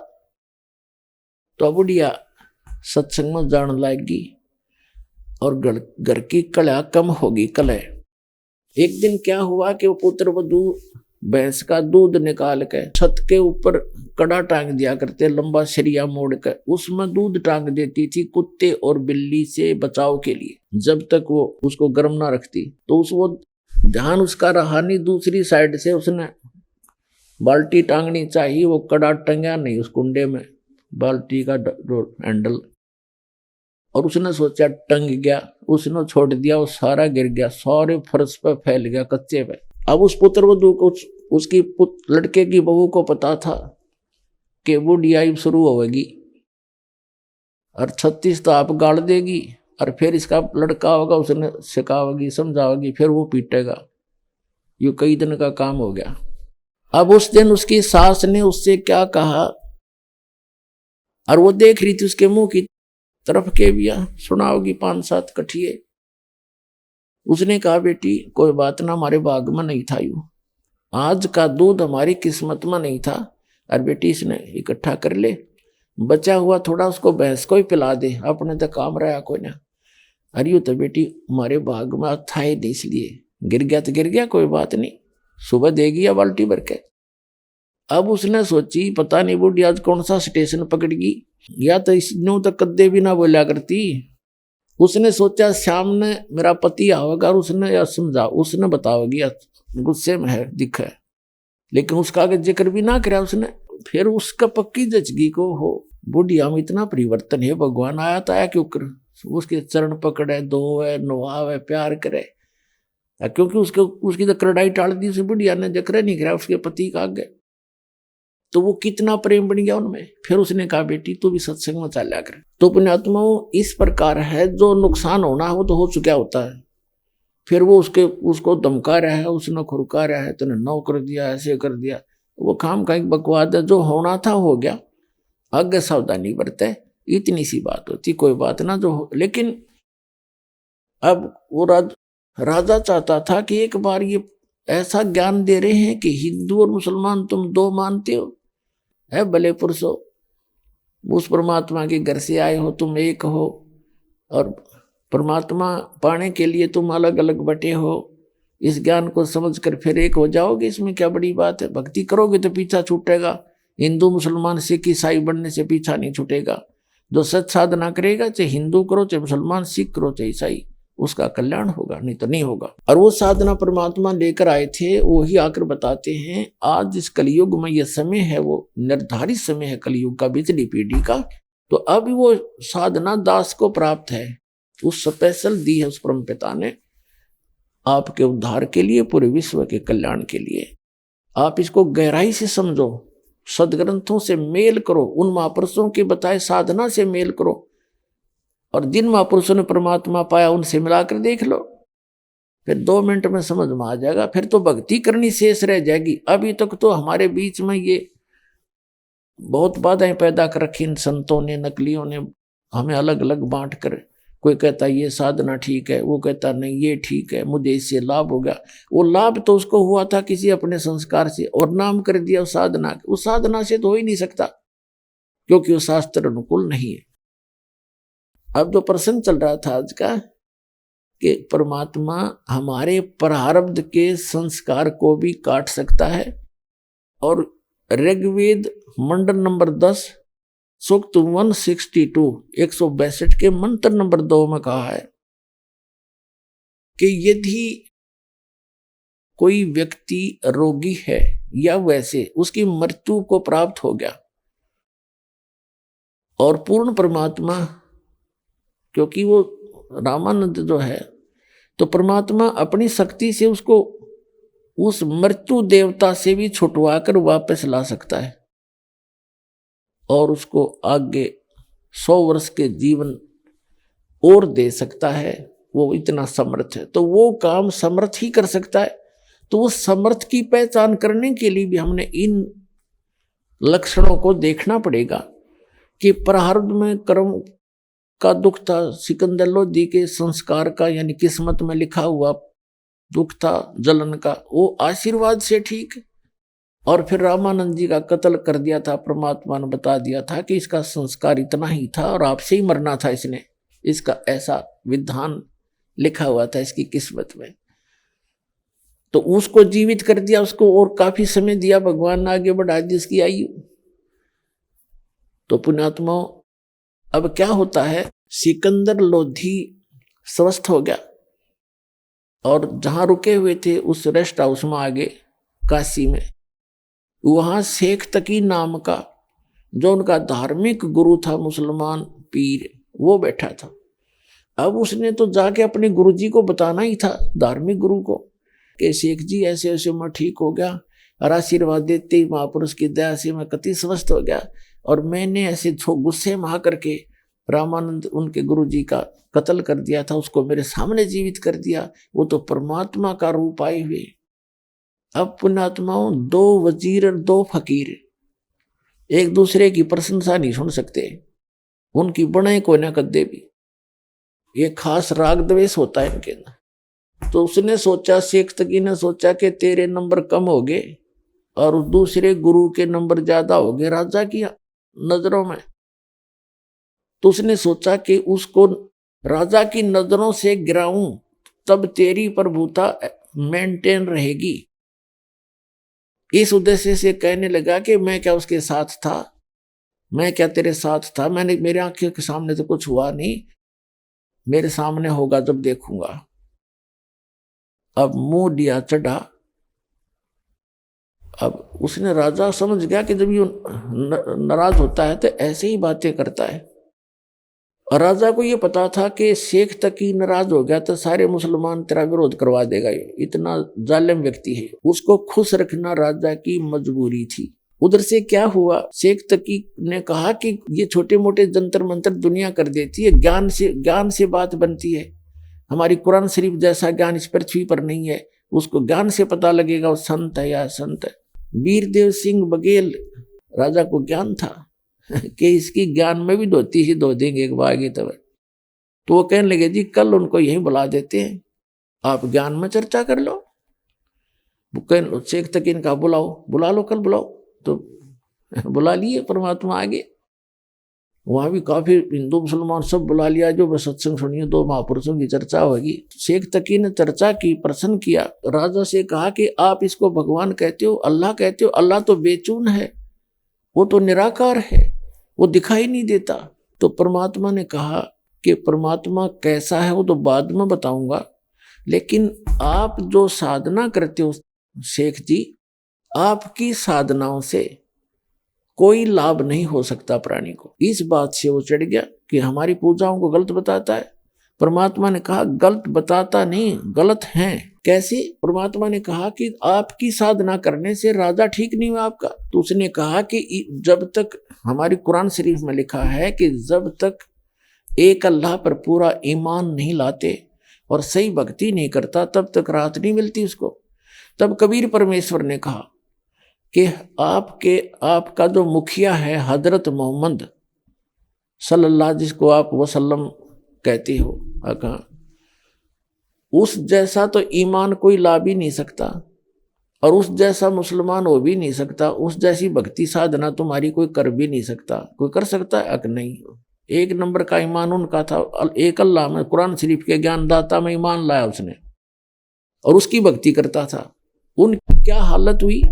तो बुढ़िया सत्संग में जान लाएगी और घर की कला कम होगी। कलह एक दिन क्या हुआ कि वो पुत्र वधू भैंस का दूध निकाल के छत के ऊपर कड़ा टांग दिया करते, लंबा सरिया मोड़ कर उसमें दूध टांग देती थी कुत्ते और बिल्ली से बचाव के लिए, जब तक वो उसको गर्म ना रखती। तो वो ध्यान उसका रहा नहीं, दूसरी साइड से उसने बाल्टी टांगनी चाहिए, वो कड़ा टंगा नहीं उस कुंडे में, बाल्टी का हैंडल, और उसने सोचा टंग गया, उसने छोड़ दिया, वो सारा गिर गया, सारे फर्श पे फैल गया, कच्चे पे। अब उस पुत्र वधू को, उसकी लड़के की बहू को पता था कि वो डियाई शुरू होगी और 36 तो आप गाड़ देगी, और फिर इसका लड़का होगा, उसने सिखावेगी समझावेगी, फिर वो पीटेगा। ये कई दिन का काम हो गया। अब उस दिन उसकी सास ने उससे क्या कहा, और वो देख रही थी उसके मुंह की तरफ के भी सुनाओगी 5-7 कठिए। उसने कहा बेटी कोई बात ना, हमारे भाग में नहीं था, यू आज का दूध हमारी किस्मत में नहीं था, और बेटी इसने इकट्ठा कर ले, बचा हुआ थोड़ा उसको भैंस को ही पिला दे, अपने तो काम रहा कोई ना। अरे यू तो बेटी हमारे भाग में था ही नहीं, इसलिए गिर गया तो गिर गया, कोई बात नहीं, सुबह देगी या बाल्टी भर के। अब उसने सोची पता नहीं बूढ़ी आज कौन सा स्टेशन पकड़गी, या तो इसने तो कद्दे भी ना बोला करती। उसने सोचा शाम ने मेरा पति आवेगा और उसने या समझा, उसने बताओगी, या गुस्से में है दिख है, लेकिन उसका आगे जिक्र भी ना करा उसने। फिर उसका पक्की जचगी को हो बुढ़िया में इतना परिवर्तन है, भगवान आया तो आया क्यों कर, उसके चरण पकड़े, धोवे नवावे, प्यार करे, क्योंकि उसकी तो करड़ाई टाल दी उसे बुढ़िया ने, जिक्र नहीं करा उसके पति का आगे। तो वो कितना प्रेम बन गया उनमें। फिर उसने कहा बेटी तू भी सत्संग में चला कर। तो पुण्यात्माओं इस प्रकार है, जो नुकसान होना है वो तो हो चुका होता है, फिर वो उसको धमका रहा है, उसने खुरका रहा है, तूने नौ कर दिया, ऐसे कर दिया, वो काम का एक बकवाद है। जो होना था हो गया, आगे सावधानी बरते, इतनी सी बात होती, कोई बात ना जो हो। लेकिन अब वो राजा चाहता था कि एक बार ये ऐसा ज्ञान दे रहे हैं कि हिंदू और मुसलमान तुम दो मानते हो, है भले पुरुषो, उस परमात्मा के घर से आए हो, तुम एक हो, और परमात्मा पाने के लिए तुम अलग अलग बटे हो। इस ज्ञान को समझकर फिर एक हो जाओगे, इसमें क्या बड़ी बात है। भक्ति करोगे तो पीछा छूटेगा, हिंदू मुसलमान सिख ईसाई बनने से पीछा नहीं छूटेगा। जो सच साधना करेगा, चाहे हिंदू करो, चाहे मुसलमान, सिख करो, चाहे ईसाई, उसका कल्याण होगा, नहीं तो नहीं होगा। और वो साधना परमात्मा लेकर आए थे, वो ही आकर बताते हैं आज इस कलयुग में ये समय है, वो निर्धारित समय है कलयुग का, बिजली पीढ़ी का। तो अब वो साधना दास को प्राप्त है, उस स्पेशल दी है उस परम पिता ने आपके उद्धार के लिए, पूरे विश्व के कल्याण के लिए। आप इसको गहराई से समझो, सदग्रंथों से मेल करो, उन महापुरुषों के बताए साधना से मेल करो, और जिन महापुरुषों ने परमात्मा पाया उनसे मिलाकर देख लो, फिर 2 मिनट में समझ में आ जाएगा। फिर तो भक्ति करनी शेष रह जाएगी। अभी तक तो हमारे बीच में ये बहुत बाधाएं पैदा कर रखी इन संतों ने, नकलियों ने, हमें अलग अलग बांट कर। कोई कहता ये साधना ठीक है, वो कहता नहीं ये ठीक है, मुझे इससे लाभ हो गया। वो लाभ तो उसको हुआ था किसी अपने संस्कार से, और नाम कर दिया उस साधना। उस साधना से तो हो ही नहीं सकता, क्योंकि वो शास्त्र अनुकूल नहीं है। अब जो प्रश्न चल रहा था आज का कि परमात्मा हमारे प्रारब्ध के संस्कार को भी काट सकता है, और ऋग्वेद मंडल नंबर 10 सूक्त 162 162 के मंत्र नंबर 2 में कहा है कि यदि कोई व्यक्ति रोगी है या वैसे उसकी मृत्यु को प्राप्त हो गया और पूर्ण परमात्मा, क्योंकि वो रामानंद जो है तो परमात्मा अपनी शक्ति से उसको उस मृत्यु देवता से भी छुटवा कर वापस ला सकता है और उसको आगे 100 वर्ष के जीवन और दे सकता है। वो इतना समर्थ है, तो वो काम समर्थ ही कर सकता है। तो उस समर्थ की पहचान करने के लिए भी हमने इन लक्षणों को देखना पड़ेगा कि प्रारब्ध में कर्म का दुख था, सिकंदर लोधी के संस्कार का यानी किस्मत में लिखा हुआ दुख था जलन का, वो आशीर्वाद से ठीक। और फिर रामानंद जी का कत्ल कर दिया था, परमात्मा ने बता दिया था कि इसका संस्कार इतना ही था और आपसे ही मरना था, इसने इसका ऐसा विधान लिखा हुआ था इसकी किस्मत में। तो उसको जीवित कर दिया, उसको और काफी समय दिया, भगवान ने आगे बढ़ा दी इसकी आयु। तो पुण्यात्माओं, अब क्या होता है, सिकंदर लोधी स्वस्थ हो गया और जहां रुके हुए थे उस रेस्ट हाउस में आगे काशी में, वहां शेख तकी नाम का जो उनका धार्मिक गुरु था, मुसलमान पीर, वो बैठा था। अब उसने तो जाके अपने गुरुजी को बताना ही था, धार्मिक गुरु को, कि शेख जी ऐसे ऐसे मैं ठीक हो गया और आशीर्वाद देते ही महापुरुष की दया से मैं कति स्वस्थ हो गया और मैंने ऐसे गुस्से में आकर के रामानंद उनके गुरुजी का कत्ल कर दिया था, उसको मेरे सामने जीवित कर दिया, वो तो परमात्मा का रूप आए हुए। अब पुण्यात्माओं, 2 वजीर और 2 फकीर एक दूसरे की प्रशंसा नहीं सुन सकते, उनकी बनाए को ना कदे भी, ये खास राग द्वेष होता है इनके अंदर। तो उसने सोचा, शेख तकी ने सोचा कि तेरे नंबर कम हो गए और दूसरे गुरु के नंबर ज्यादा हो गए राजा की नजरों में। तो उसने सोचा कि उसको राजा की नजरों से गिराऊं, तब तेरी प्रभुता मेंटेन रहेगी। इस उद्देश्य से कहने लगा कि मैं क्या उसके साथ था, मैं क्या तेरे साथ था, मैंने मेरे आंखों के सामने तो कुछ हुआ नहीं, मेरे सामने होगा जब देखूंगा। अब मुंह दिया चढ़ा। अब उसने, राजा समझ गया कि जब ये नाराज होता है तो ऐसे ही बातें करता है। और राजा को ये पता था कि शेख तकी नाराज हो गया तो सारे मुसलमान तेरा विरोध करवा देगा, ये इतना जालिम व्यक्ति है। उसको खुश रखना राजा की मजबूरी थी। उधर से क्या हुआ, शेख तकी ने कहा कि ये छोटे मोटे जंतर मंतर दुनिया कर देती है, ज्ञान से बात बनती है। हमारी कुरान शरीफ जैसा ज्ञान इस पृथ्वी पर नहीं है, उसको ज्ञान से पता लगेगा वो संत है या संत है। वीरदेव सिंह बघेल राजा को ज्ञान था कि इसकी ज्ञान में भी धोती ही धो देंगे एक बागी तब। तो वो कहने लगे, जी कल उनको यहीं बुला देते हैं, आप ज्ञान में चर्चा कर लो। शेख तक इनका बुला लो, कल बुलाओ। तो बुला लिए परमात्मा आगे। वहां भी काफी हिंदू मुसलमान सब बुला लिया, जो बस सत्संग सुनिए, 2 महापुरुषों की चर्चा होगी। शेख तकी ने चर्चा की, प्रश्न किया, राजा से कहा कि आप इसको भगवान कहते हो, अल्लाह कहते हो, अल्लाह तो बेचून है, वो तो निराकार है, वो दिखाई नहीं देता। तो परमात्मा ने कहा कि परमात्मा कैसा है वो तो बाद में बताऊंगा, लेकिन आप जो साधना करते हो शेख जी, आपकी साधनाओं से कोई लाभ नहीं हो सकता प्राणी को। इस बात से वो चढ़ गया कि हमारी पूजाओं को गलत बताता है। परमात्मा ने कहा गलत बताता नहीं, गलत है। कैसे? परमात्मा ने कहा कि आपकी साधना करने से राजा ठीक नहीं हुआ आपका। तो उसने कहा कि जब तक, हमारी कुरान शरीफ में लिखा है कि जब तक एक अल्लाह पर पूरा ईमान नहीं लाते और सही भक्ति नहीं करता, तब तक राहत नहीं मिलती उसको। तब कबीर परमेश्वर ने कहा कि आपका जो मुखिया है हजरत मोहम्मद सल्लल्लाहु, जिसको आप वसल्लम कहते हो, उस जैसा तो ईमान कोई ला भी नहीं सकता और उस जैसा मुसलमान हो भी नहीं सकता, उस जैसी भक्ति साधना तुम्हारी कोई कर भी नहीं सकता। कोई कर सकता है? अक नहीं। 1 नंबर का ईमान उनका था, एक अल्लाह में, कुरान शरीफ के ज्ञानदाता में ईमान लाया उसने और उसकी भक्ति करता था। उनकी क्या हालत हुई?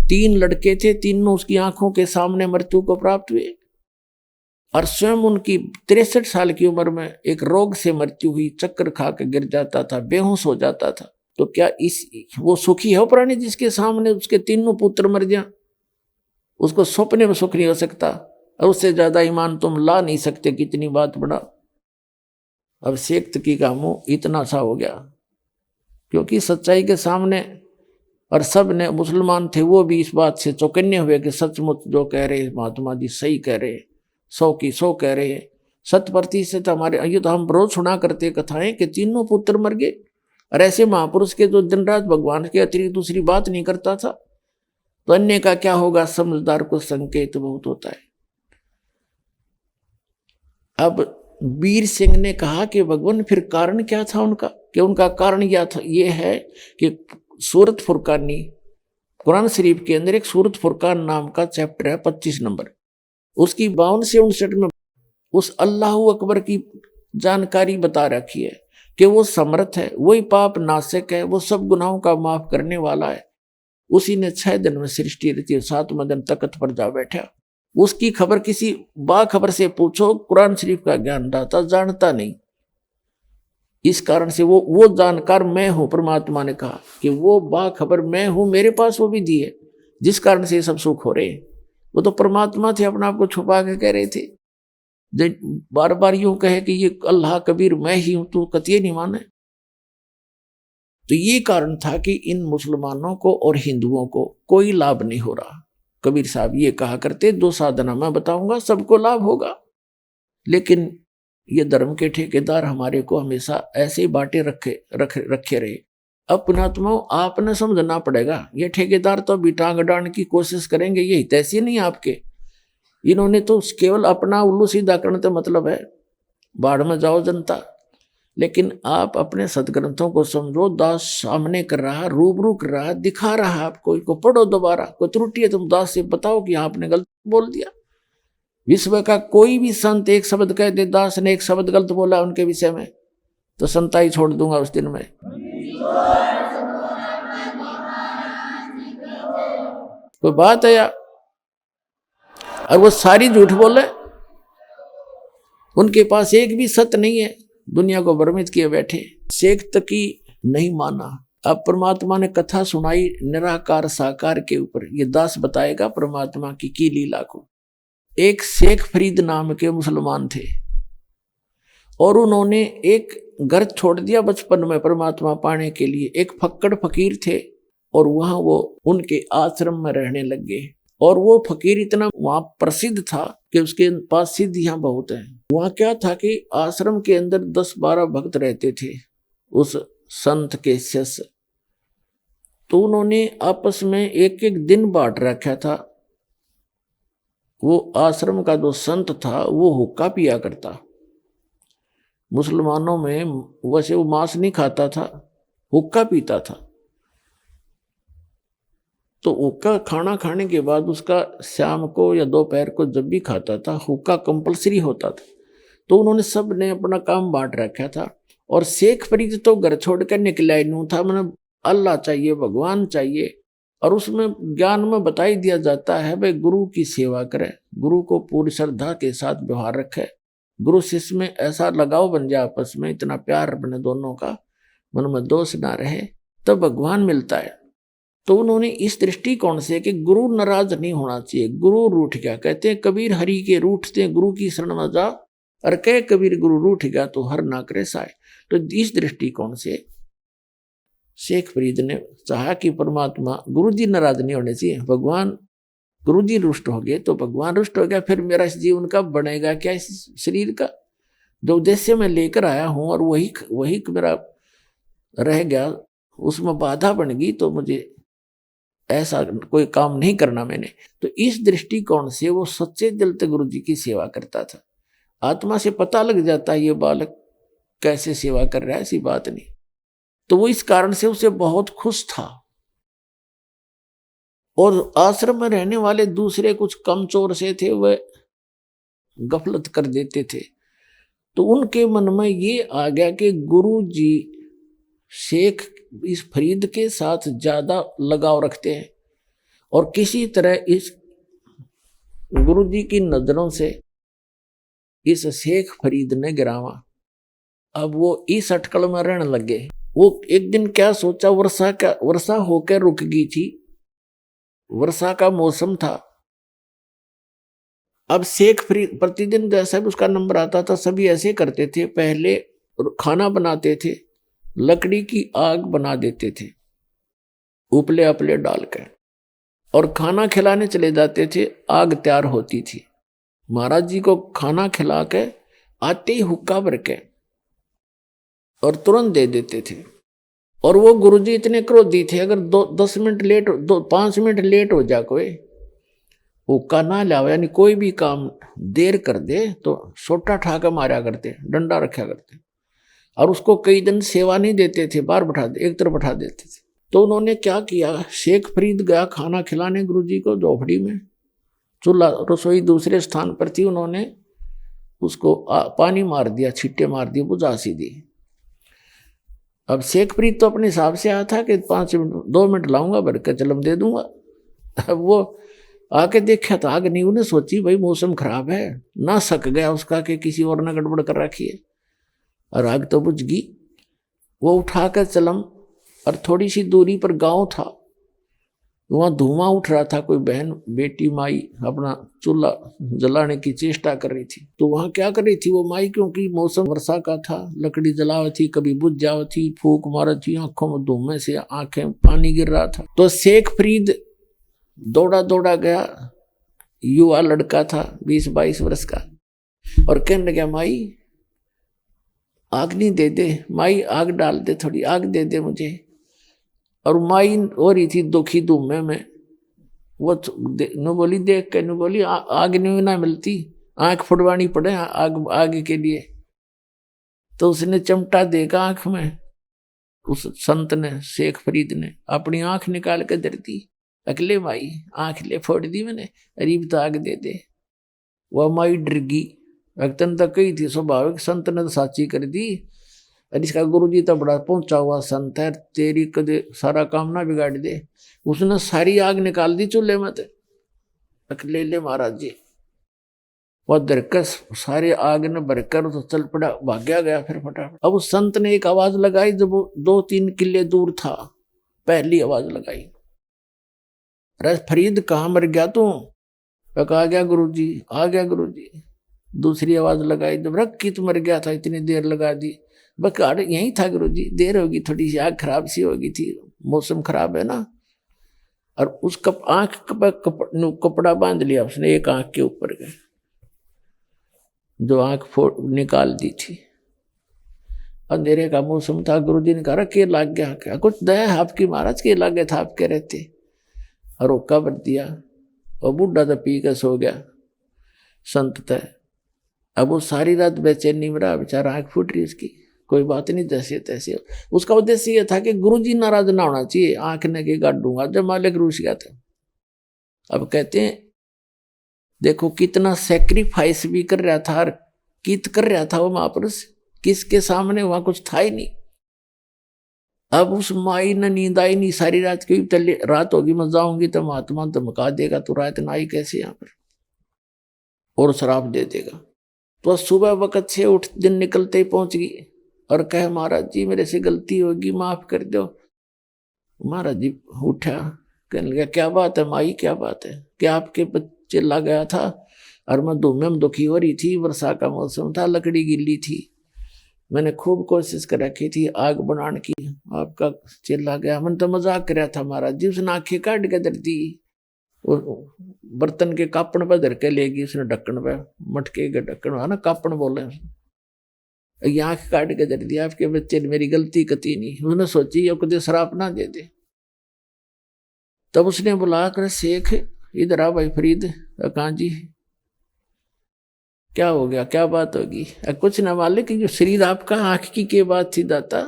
3 लड़के थे, तीनों उसकी आंखों के सामने मृत्यु को प्राप्त हुए। और स्वयं उनकी 63 साल की उम्र में एक रोग से मृत्यु हुई, चक्कर खा के गिर जाता था, बेहोश हो जाता था। तो क्या वो सुखी है प्राणी जिसके सामने उसके तीनों पुत्र मर जाए? उसको सपने में सुख नहीं हो सकता, और उससे ज्यादा ईमान तुम ला नहीं सकते। कितनी बात बड़ा। अब शेख तकी का मुंह इतना सा हो गया, क्योंकि सच्चाई के सामने, और सब ने मुसलमान थे वो भी इस बात से चौकन्ने हुए कि सचमुच जो कह रहे महात्मा जी सही कह रहे, 100 की 100 कह रहे हैं, 100% हमारे। ये तो हम रोज सुना करते कथाएं कि तीनों पुत्र मर गए, और ऐसे महापुरुष के जो दिन रात भगवान के अतिरिक्त दूसरी बात नहीं करता था, तो अन्य का क्या होगा? समझदार को संकेत बहुत होता है। अब वीर सिंह ने कहा कि भगवान फिर कारण क्या था उनका? कि उनका कारण ये है कि सूरत फुरकानी, कुरान शरीफ के अंदर एक सूरत फुरकान नाम का चैप्टर है 25 नंबर, उसकी 52 से 59 में उस अल्लाह अकबर की जानकारी बता रखी है कि वो समर्थ है, वही पाप नाशक है, वो सब गुनाहों का माफ करने वाला है। उसी ने 6 दिन में सृष्टि रची, 7वें दिन तख्त पर जा बैठा। उसकी खबर किसी बाखबर से पूछो, कुरान शरीफ का ज्ञान दाता जानता नहीं। इस कारण से वो जानकार मैं हूं। परमात्मा ने कहा कि वो बाखबर मैं हूं, मेरे पास वो विधि है जिस कारण से ये सब सुख हो रहे हैं। वो तो परमात्मा थे, अपने आप को छुपा के कह रहे थे। बार बार यूं कहे कि ये अल्लाह कबीर मैं ही हूं, तो कतिये नहीं माने। तो ये कारण था कि इन मुसलमानों को और हिंदुओं को कोई लाभ नहीं हो रहा। कबीर साहब ये कहा करते, 2 साधना मैं बताऊंगा, सबको लाभ होगा। लेकिन ये धर्म के ठेकेदार हमारे को हमेशा ऐसे ही बांटे रखे रहे। अपनात्माओं आपने समझना पड़ेगा, ये ठेकेदार तो अभी टांग अड़ाने की कोशिश करेंगे, ये हितैषी नहीं आपके। इन्होंने तो केवल अपना उल्लू सीधा करने का मतलब है, बाढ़ में जाओ जनता। लेकिन आप अपने सदग्रंथों को समझो, दास सामने कर रहा, रूबरू कर रहा, दिखा रहा आपको, इनको पढ़ो दोबारा। कोई त्रुटि है तुम दास से बताओ कि आपने गलत बोल दिया। विश्व का कोई भी संत एक शब्द कह दे, दास ने एक शब्द गलत बोला उनके विषय में, तो संताई छोड़ दूंगा उस दिन में। कोई बात है यार? और वो सारी झूठ बोले, उनके पास एक भी सत्य नहीं है, दुनिया को भ्रमित किए बैठे। शेख तकी नहीं माना। अब परमात्मा ने कथा सुनाई निराकार साकार के ऊपर, ये दास बताएगा परमात्मा की लीला को। एक शेख फरीद नाम के मुसलमान थे, और उन्होंने एक घर छोड़ दिया बचपन में परमात्मा पाने के लिए। एक फक्कड़ फकीर थे, और वहां वो उनके आश्रम में रहने लग गए। और वो फकीर इतना वहां प्रसिद्ध था कि उसके पास सिद्धियां बहुत हैं। वहां क्या था कि आश्रम के अंदर 10-12 भक्त रहते थे उस संत के शिष्य। तो उन्होंने आपस में एक एक दिन बांट रखा था। वो आश्रम का जो संत था वो हुक्का पिया करता। मुसलमानों में वैसे वो मांस नहीं खाता था, हुक्का पीता था। तो हुक्का खाना खाने के बाद उसका शाम को या दोपहर को जब भी खाता था, हुक्का कंपलसरी होता था। तो उन्होंने सब ने अपना काम बांट रखा था। और शेख फरीद तो घर छोड़कर निकला ही नहीं था, मतलब अल्लाह चाहिए, भगवान चाहिए। और उसमें ज्ञान में बता ही दिया जाता है भाई गुरु की सेवा करे, गुरु को पूरी श्रद्धा के साथ व्यवहार रखे, गुरु शिष्य में ऐसा लगाव बन जाए, आपस में इतना प्यार बने दोनों का, मन में दोष ना रहे, तब भगवान मिलता है। तो उन्होंने इस दृष्टिकोण से कि गुरु नाराज नहीं होना चाहिए, गुरु रूठ गया। कहते हैं कबीर हरि के रूठते गुरु की शरण में जा, और कह कबीर गुरु रूठ गया तो हर ना करे साय। तो इस दृष्टिकोण से शेख फरीद ने चाहा कि परमात्मा गुरु जी नाराज नहीं होने चाहिए, भगवान गुरु जी रुष्ट हो गए तो भगवान रुष्ट हो गया, फिर मेरा इस जीवन का बनेगा क्या, इस शरीर का जो उद्देश्य मैं लेकर आया हूं और वही मेरा रह गया, उसमें बाधा बन गई, तो मुझे ऐसा कोई काम नहीं करना मैंने। तो इस दृष्टिकोण से वो सच्चे दिल से गुरु जी की सेवा करता था। आत्मा से पता लग जाता है ये बालक कैसे सेवा कर रहा है, ऐसी बात नहीं। तो वो इस कारण से उसे बहुत खुश था। और आश्रम में रहने वाले दूसरे कुछ कमचोर से थे, वह गफलत कर देते थे। तो उनके मन में ये आ गया कि गुरु जी शेख इस फरीद के साथ ज्यादा लगाव रखते हैं, और किसी तरह इस गुरु जी की नजरों से इस शेख फरीद ने गिरावा। अब वो इस अटकल में रहने लगे। वो एक दिन क्या सोचा, वर्षा होकर रुक गई थी, वर्षा का मौसम था। अब शेख फरीद प्रतिदिन जैसा भी उसका नंबर आता था, सभी ऐसे करते थे। पहले खाना बनाते थे, लकड़ी की आग बना देते थे उपले अपले डालकर, और खाना खिलाने चले जाते थे। आग तैयार होती थी, महाराज जी को खाना खिला के आते ही हुक्का भर के और तुरंत दे देते थे। और वो गुरुजी इतने क्रोधी थे, अगर 5 मिनट लेट हो जा कोई, हुक्का ना लावे, यानी कोई भी काम देर कर दे तो सोटा ठाकर मारा करते, डंडा रखा करते। और उसको कई दिन सेवा नहीं देते थे, बाहर बैठा दे, एक तरफ बैठा देते थे। तो उन्होंने क्या किया, शेख फरीद गया खाना खिलाने गुरुजी को झोपड़ी में, चूल्हा रसोई दूसरे स्थान पर थी, उन्होंने उसको पानी मार दिया, छिट्टे मार दिए, बुझा सी दी। अब शेख फरीद तो अपने हिसाब से आया था कि 2 मिनट लाऊंगा, भर के चलम दे दूंगा। अब वो आके देखा तो आग नहीं। उन्हें सोची भाई मौसम खराब है, ना सक गया उसका कि किसी और ने गड़बड़ कर रखी है, और आग तो बुझ गई। वो उठाकर चलम, और थोड़ी सी दूरी पर गांव था, वहां धुआं उठ रहा था। कोई बहन बेटी माई अपना चूल्हा जलाने की चेष्टा कर रही थी। तो वहां क्या कर रही थी वो माई, क्योंकि मौसम वर्षा का था, लकड़ी जलाव थी, कभी बुझ जाओ थी, फूक मारा थी, आंखों में धुएं से आंखें पानी गिर रहा था। तो शेख फरीद दौड़ा दौड़ा गया, युवा लड़का था 20-22 वर्ष का, और कहने लगा माई आग नहीं दे दे, माई आग डाल दे, थोड़ी आग दे दे मुझे। और माई हो रही थी दुखी धुएं में, वो नु बोली देख के, नु बोली आग नहीं ना मिलती, आंख फुटवानी पड़े आग के लिए। तो उसने चिमटा देगा आंख में, उस संत ने, शेख फरीद ने अपनी आंख निकाल के दे दी। अगले माई आंख ले फोड़ दी मैंने, अरीब तो आग दे दे। वह माई डर गई, भक्तन तक कही थी स्वाभाविक, संत ने तो साची कर दी। और इसका गुरुजी तो बड़ा पहुंचा हुआ संत है, तेरी कदे सारा काम ना बिगाड़ दे। उसने सारी आग निकाल दी चूल्हे में, अकेले ले महाराज जी। वह दरकस सारे आग ने भरकर तो चल पड़ा, भाग्या गया फिर फटाफट। अब उस संत ने एक आवाज लगाई, जब वो 2-3 किले दूर था, पहली आवाज लगाई, अरे फरीद कहाँ मर गया तू? आ गया गुरुजी, आ गया गुरुजी। दूसरी आवाज लगाई, जब रख की तू मर गया था, इतनी देर लगा दी। बस यही था गुरुजी, देर होगी, थोड़ी सी आग खराब सी होगी थी, मौसम खराब है ना। और उस आंख कपड़ा बांध लिया उसने एक आंख के ऊपर के, जो आंख निकाल दी थी। अंधेरे का मौसम था, गुरुजी ने कहा के लाग गया क्या? कुछ दया आपकी महाराज, के लागे था आप कह रहे थे। और रोका भर दिया, और बूढ़ा तो पी कर सो गया संत तय। अब वो सारी रात बेचैनी में रहा बेचारा, आंख फूट रही उसकी, कोई बात नहीं, जैसे तैसे। उसका उद्देश्य यह था कि गुरुजी नाराज ना होना चाहिए, आंख ने के गाड़ दूंगा, जब मालिक रूस गया था। अब कहते हैं देखो कितना सेक्रीफाइस भी कर रहा था, और कित कर रहा था वो महापुरुष, किसके सामने, वहां कुछ था ही नहीं। अब उस माई ने नींद आई नहीं सारी रात, क्योंकि रात होगी, मैं जाऊंगी तो महात्मा धमका देगा, तो रात ना आई कैसे यहाँ पर, और शराब दे देगा। तो सुबह वक्त से उठ, दिन निकलते ही पहुंच गई, और कहे महाराज जी मेरे से गलती होगी, माफ कर दो। महाराज जी उठा, कहने लगा क्या बात है माई, क्या बात है? क्या आपके बच्चे ला गया था, और मैं धुएं में दुखी हो रही थी, वर्षा का मौसम था, लकड़ी गिल्ली थी, मैंने खूब कोशिश कर रखी थी आग बनाने की, आपका चिल्ला गया। मैंने तो मजाक कर रहा था महाराज जी। उसने आंखें काट के धर दी, बर्तन के कापण पर धर के लेगी उसने, ढक्कन पे, मटके के ढक्कन है ना, कापण बोले, ये आंख काट के धर दिया। आपके बच्चे ने, मेरी गलती कती नहीं। उसने सोची अब कदे शराब ना दे दे। तब उसने बुला कर, शेख इधर आ भाई फरीद। कहाँ जी, क्या हो गया, क्या बात होगी? कुछ ना मालिक, जो शरीर आपका आंख की के बात थी दाता,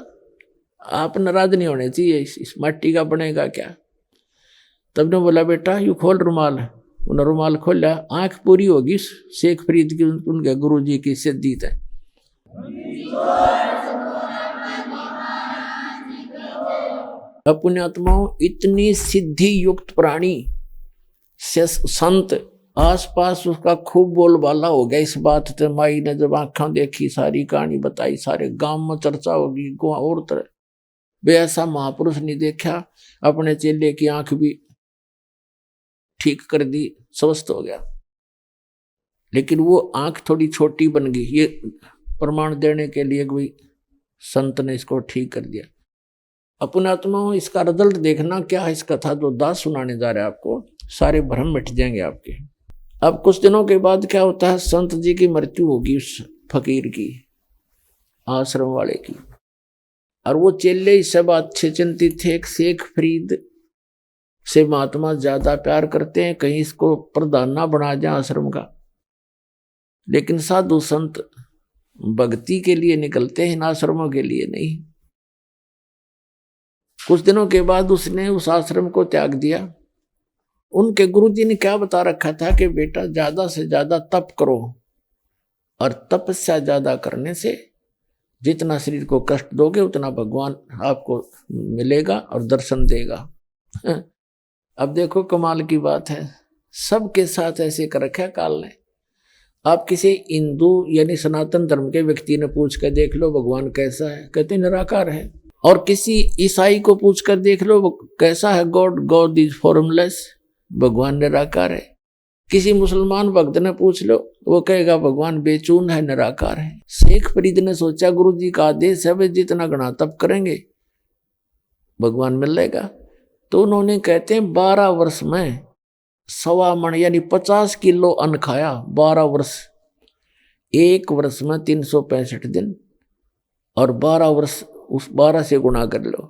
आप नाराज नहीं होने चाहिए, इस माटी का बनेगा क्या? तब ने बोला बेटा यू खोल रुमाल। उन्होंने रुमाल खोला, आंख पूरी होगी शेख फरीद की, उनके गुरुजी की सिद्धित है। पुण्यात्माओं, इतनी सिद्धि युक्त प्राणी संत आसपास उसका खूब बोलबाला हो गया इस बात से। माई ने जब आंखें देखी, सारी कहानी बताई, सारे गांव में चर्चा होगी और तरह। वे ऐसा महापुरुष नहीं देखा, अपने चेले की आंख भी ठीक कर दी, स्वस्थ हो गया। लेकिन वो आंख थोड़ी छोटी बन गई, ये प्रमाण देने के लिए कोई संत ने इसको ठीक कर दिया। अपने आत्मा इसका रिजल्ट देखना क्या है। इस कथा जो दास सुनाने जा रहे हैं आपको, सारे भ्रम मिट जाएंगे आपके। अब कुछ दिनों के बाद क्या होता है, संत जी की मृत्यु होगी, उस फकीर की, आश्रम वाले की। और वो चेले इस सब अच्छे चिंतित थे। एक शेख फरीद से महात्मा ज्यादा प्यार करते हैं, कहीं इसको प्रधान ना बना जाए आश्रम का। लेकिन साधु संत भक्ति के लिए निकलते हैं, इन आश्रमों के लिए नहीं। कुछ दिनों के बाद उसने उस आश्रम को त्याग दिया। उनके गुरुजी ने क्या बता रखा था कि बेटा ज्यादा से ज्यादा तप करो, और तपस्या ज्यादा करने से जितना शरीर को कष्ट दोगे उतना भगवान आपको मिलेगा और दर्शन देगा। अब देखो कमाल की बात है, सबके साथ ऐसे कर रखा काल ने। आप किसी हिंदू यानी सनातन धर्म के व्यक्ति ने पूछ कर देख लो भगवान कैसा है, कहते निराकार है। और किसी ईसाई को पूछ कर देख लो कैसा है गॉड, गॉड इज फॉर्मलेस, भगवान निराकार है। किसी मुसलमान भक्त ने पूछ लो, वो कहेगा भगवान बेचून है, निराकार है। शेख फरीद ने सोचा गुरुजी का आदेश है, वे जितना गणा तप करेंगे भगवान मिलेगा। तो उन्होंने कहते हैं 12 वर्ष में 1.25 मन यानी 50 किलो अन्न खाया। 12 वर्ष, एक वर्ष में 365 दिन, और 12 वर्ष उस 12 से गुणा कर लो,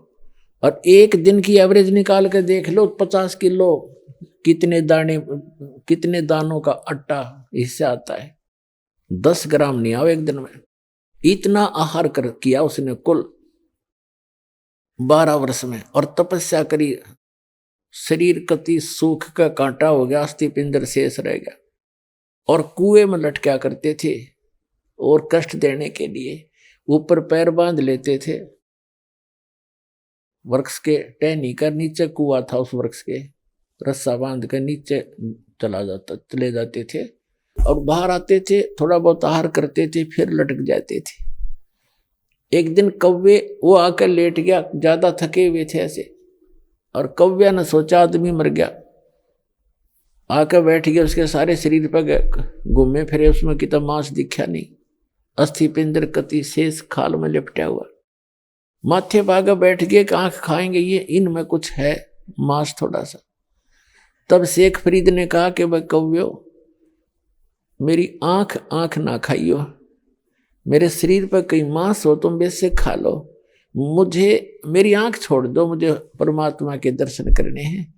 और एक दिन की एवरेज निकाल कर देख लो 50 किलो कितने दाने, कितने दानों का आटा इससे आता है। 10 ग्राम नहीं आओ एक दिन में। इतना आहार किया उसने कुल 12 वर्ष में, और तपस्या करी। शरीर कति सूख का कांटा हो गया, अस्थि पिंजर शेष रह गया। और कुएं में लटका करते थे, और कष्ट देने के लिए ऊपर पैर बांध लेते थे। वृक्ष के टहनी कर नीचे कुआं था, उस वृक्ष के रस्सा बांध कर नीचे चले जाते थे, और बाहर आते थे, थोड़ा बहुत आहार करते थे, फिर लटक जाते थे। एक दिन कौवे वो आकर लेट गया, ज्यादा थके हुए थे ऐसे, और कौवे ने सोचा आदमी मर गया, आकर बैठ गया। उसके सारे शरीर पर घूमे फिरे, उसमें कितना मांस दिखा नहीं, अस्थि पिंजर कति शेष खाल में लिपटा हुआ। माथे भागा बैठ गए कि आंख खाएंगे ये, इनमें कुछ है मांस थोड़ा सा। तब शेख फरीद ने कहा कि भाई कौव्यो, मेरी आंख ना खाइयो, मेरे शरीर पर कहीं मांस हो तुम वैसे खा लो, मुझे मेरी आंख छोड़ दो, मुझे परमात्मा के दर्शन करने हैं।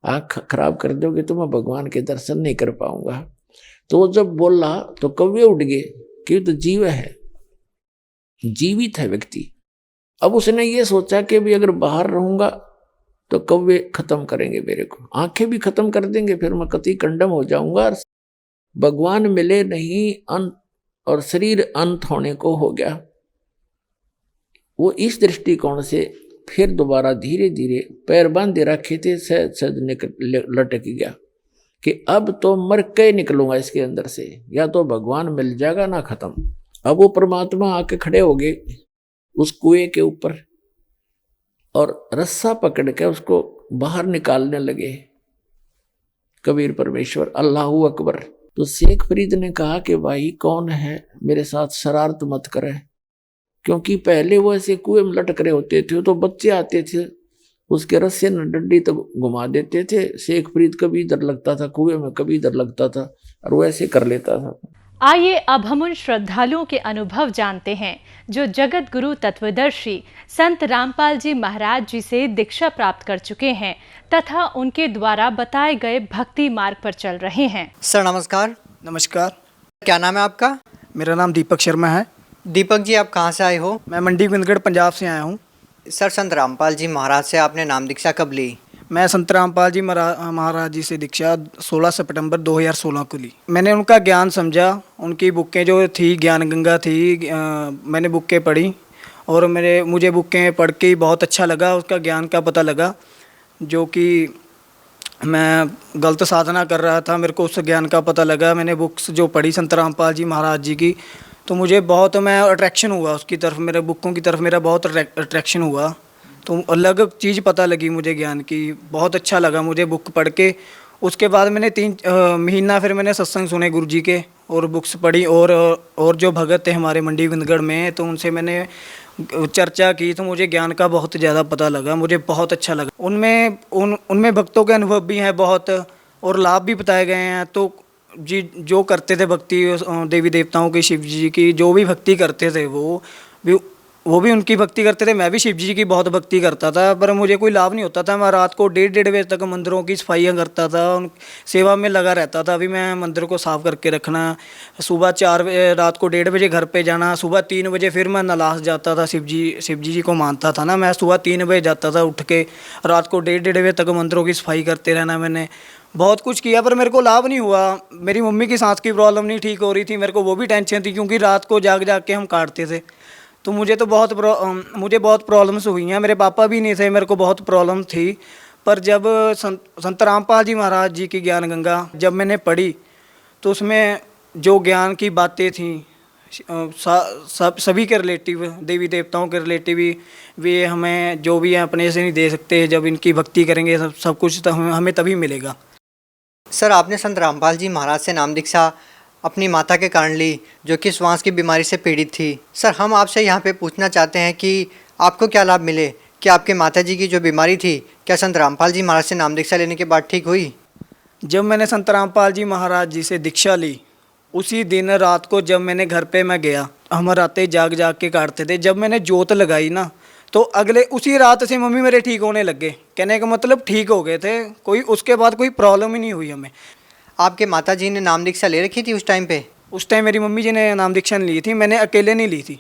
आंख खराब कर दोगे तो मैं भगवान के दर्शन नहीं कर पाऊंगा। तो वो जब बोला तो कौवे उठ गए कि तो जीव है, जीवित है व्यक्ति। अब उसने ये सोचा कि भी अगर बाहर रहूंगा तो कौवे खत्म करेंगे मेरे को, आंखें भी खत्म कर देंगे, फिर मैं कति कंडम हो जाऊंगा, भगवान मिले नहीं, अंत और शरीर अंत होने को हो गया। वो इस दृष्टिकोण से फिर दोबारा धीरे धीरे पैर बांधे रखे थे, सहज लटक गया कि अब तो मर के निकलूंगा इसके अंदर से, या तो भगवान मिल जाएगा ना खत्म। अब वो परमात्मा आके खड़े हो गए उस कुएं के ऊपर, और रस्सा पकड़ के उसको बाहर निकालने लगे कबीर परमेश्वर, अल्लाहू अकबर। तो शेख फरीद ने कहा कि भाई कौन है, मेरे साथ शरारत मत करे, क्योंकि पहले वो ऐसे कुएं में लटक रहे होते थे, तो बच्चे आते थे उसके रस्से न डंडी तो घुमा देते थे। शेख फरीद कभी इधर लगता था कुएं में, कभी इधर लगता था, और वो ऐसे कर लेता था। आइए अब हम उन श्रद्धालुओं के अनुभव जानते हैं जो जगत गुरु तत्वदर्शी संत रामपाल जी महाराज जी से दीक्षा प्राप्त कर चुके हैं तथा उनके द्वारा बताए गए भक्ति मार्ग पर चल रहे हैं। सर नमस्कार। नमस्कार, क्या नाम है आपका? मेरा नाम दीपक शर्मा है। दीपक जी, आप कहाँ से आए हो? मैं मंडी गोविंदगढ़ पंजाब से आया हूँ। सर, संत रामपाल जी महाराज से आपने नाम दीक्षा कब ली? मैं संत रामपाल जी महाराज जी से दीक्षा 16 सितंबर 2016 को ली। मैंने उनका ज्ञान समझा, उनकी बुकें जो थी, ज्ञान गंगा थी, मैंने बुकें पढ़ी, और मुझे बुकें पढ़ के बहुत अच्छा लगा, उसका ज्ञान का पता लगा, जो कि मैं गलत साधना कर रहा था, मेरे को उस ज्ञान का पता लगा। मैंने बुक्स जो पढ़ी संत रामपाल जी महाराज जी की, तो मुझे बहुत मैं अट्रैक्शन हुआ उसकी तरफ, मेरे बुकों की तरफ मेरा बहुत अट्रैक्शन हुआ। तो अलग चीज़ पता लगी मुझे ज्ञान की, बहुत अच्छा लगा मुझे बुक पढ़ के। उसके बाद मैंने 3 महीना फिर मैंने सत्संग सुने गुरु जी के और बुक्स पढ़ी, और जो भगत थे हमारे मंडी बिंदगढ़ में, तो उनसे मैंने चर्चा की, तो मुझे ज्ञान का बहुत ज़्यादा पता लगा, मुझे बहुत अच्छा लगा। उनमें भक्तों के अनुभव भी हैं बहुत, और लाभ भी बताए गए हैं। तो जी जो करते थे भक्ति देवी देवताओं की, शिव जी की जो भी भक्ति करते थे वो भी उनकी भक्ति करते थे। मैं भी शिव जी की बहुत भक्ति करता था, पर मुझे कोई लाभ नहीं होता था। मैं रात को 1:30 बजे तक मंदिरों की सफाइयाँ करता था, उन सेवा में लगा रहता था। अभी मैं मंदिर को साफ़ करके रखना, सुबह 4 बजे, रात को 1:30 बजे घर पे जाना, सुबह 3 बजे फिर मैं नलास जाता था। शिव जी को मानता था ना मैं, सुबह 3 बजे जाता था उठ के, रात को 1:30 बजे तक मंदिरों की सफाई करते रहना। मैंने बहुत कुछ किया, पर मेरे को लाभ नहीं हुआ। मेरी मम्मी की सांस की प्रॉब्लम नहीं ठीक हो रही थी, मेरे को वो भी टेंशन थी, क्योंकि रात को जाग के हम काटते थे। तो मुझे बहुत प्रॉब्लम्स हुई हैं। मेरे पापा भी नहीं थे, मेरे को बहुत प्रॉब्लम थी। पर जब संत रामपाल जी महाराज जी की ज्ञान गंगा जब मैंने पढ़ी, तो उसमें जो ज्ञान की बातें थी सभी के रिलेटिव, देवी देवताओं के रिलेटिव ही, वे हमें जो भी है अपने से नहीं दे सकते। जब इनकी भक्ति करेंगे सब कुछ तो हमें तभी मिलेगा। सर, आपने संत रामपाल जी महाराज से नाम दीक्षा अपनी माता के कारण ली, जो कि श्वास की बीमारी से पीड़ित थी। सर, हम आपसे यहाँ पे पूछना चाहते हैं कि आपको क्या लाभ मिले? क्या आपके माता जी की जो बीमारी थी, क्या संत रामपाल जी महाराज से नाम दीक्षा लेने के बाद ठीक हुई? जब मैंने संत रामपाल जी महाराज जी से दीक्षा ली, उसी दिन रात को जब मैंने घर पे मैं गया, हम रातें जाग के काटते थे। जब मैंने जोत लगाई ना, तो उसी रात से मम्मी मेरे ठीक होने लग गए। कहने का मतलब ठीक हो गए थे, उसके बाद कोई प्रॉब्लम ही नहीं हुई हमें। आपके माता जी ने नाम दीक्षा ले रखी थी उस टाइम पे? उस टाइम मेरी मम्मी जी ने नाम दीक्षा ली थी, मैंने अकेले नहीं ली थी।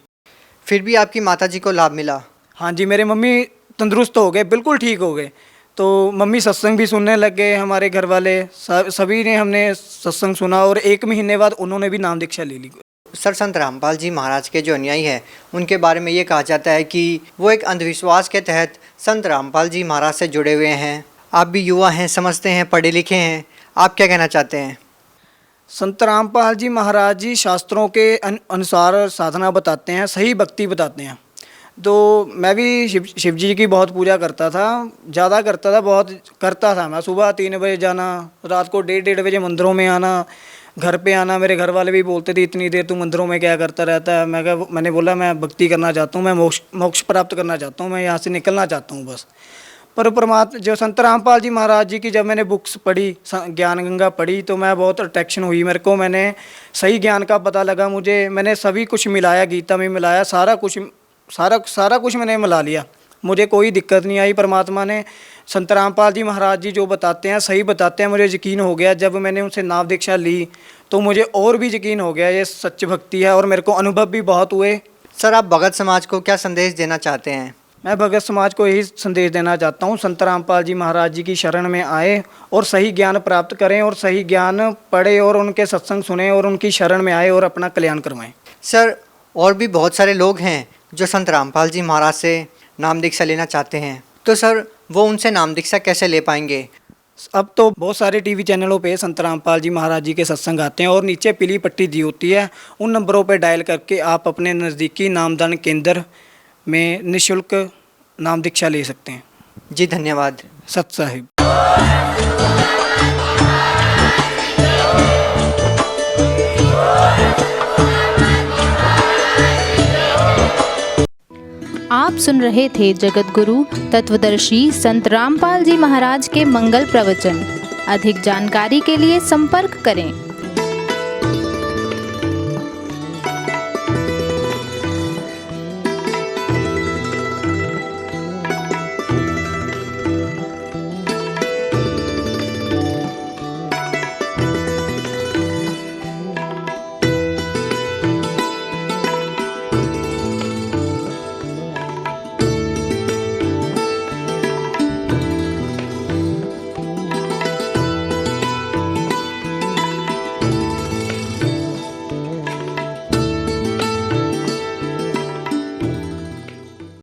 फिर भी आपकी माता जी को लाभ मिला? हाँ जी, मेरे मम्मी तंदुरुस्त हो गए, बिल्कुल ठीक हो गए। तो मम्मी सत्संग भी सुनने लग गए, हमारे घर वाले सभी ने हमने सत्संग सुना, और 1 महीने बाद उन्होंने भी नाम दीक्षा ले ली। सर, संत रामपाल जी महाराज के जो अनुयायी हैं, उनके बारे में ये कहा जाता है कि वो एक अंधविश्वास के तहत संत रामपाल जी महाराज से जुड़े हुए हैं। आप भी युवा हैं, समझते हैं, पढ़े लिखे हैं, आप क्या कहना चाहते हैं? संत रामपाल जी महाराज जी शास्त्रों के अनुसार साधना बताते हैं, सही भक्ति बताते हैं। तो मैं भी शिव जी की बहुत पूजा करता था, ज़्यादा करता था, बहुत करता था। मैं सुबह 3 बजे जाना, रात को 1:30 बजे मंदिरों में आना, घर पे आना। मेरे घर वाले भी बोलते थे, इतनी देर तू मंदिरों में क्या करता रहता है? मैंने बोला मैं भक्ति करना चाहता हूँ, मैं मोक्ष प्राप्त करना चाहता हूँ, मैं यहाँ से निकलना चाहता हूँ बस। पर परमात्मा जो संत रामपाल जी महाराज जी की जब मैंने बुक्स पढ़ी, ज्ञान गंगा पढ़ी, तो मैं बहुत अट्रैक्शन हुई मेरे को। मैंने सही ज्ञान का पता लगा मुझे, मैंने सभी कुछ मिलाया, गीता में मिलाया, सारा कुछ मैंने मिला लिया। मुझे कोई दिक्कत नहीं आई। परमात्मा ने संत रामपाल जी महाराज जी जो बताते हैं सही बताते हैं, मुझे यकीन हो गया। जब मैंने उनसे नाम दीक्षा ली तो मुझे और भी यकीन हो गया ये सच्ची भक्ति है, और मेरे को अनुभव भी बहुत हुए। सर, आप भगत समाज को क्या संदेश देना चाहते हैं? मैं भगत समाज को यही संदेश देना चाहता हूँ, संत रामपाल जी महाराज जी की शरण में आए और सही ज्ञान प्राप्त करें, और सही ज्ञान पढ़े, और उनके सत्संग सुने, और उनकी शरण में आए और अपना कल्याण करवाएं। सर, और भी बहुत सारे लोग हैं जो संत रामपाल जी महाराज से नाम दीक्षा लेना चाहते हैं, तो सर वो उनसे नाम दीक्षा कैसे ले पाएंगे? अब तो बहुत सारे टीवी चैनलों पे संत रामपाल जी महाराज जी के सत्संग आते हैं, और नीचे पीली पट्टी दी होती है, उन नंबरों पे डायल करके आप अपने नज़दीकी नामदान केंद्र में निःशुल्क नाम दीक्षा ले सकते हैं। जी धन्यवाद। सत साहिब। आप सुन रहे थे जगत गुरु तत्वदर्शी संत रामपाल जी महाराज के मंगल प्रवचन। अधिक जानकारी के लिए संपर्क करें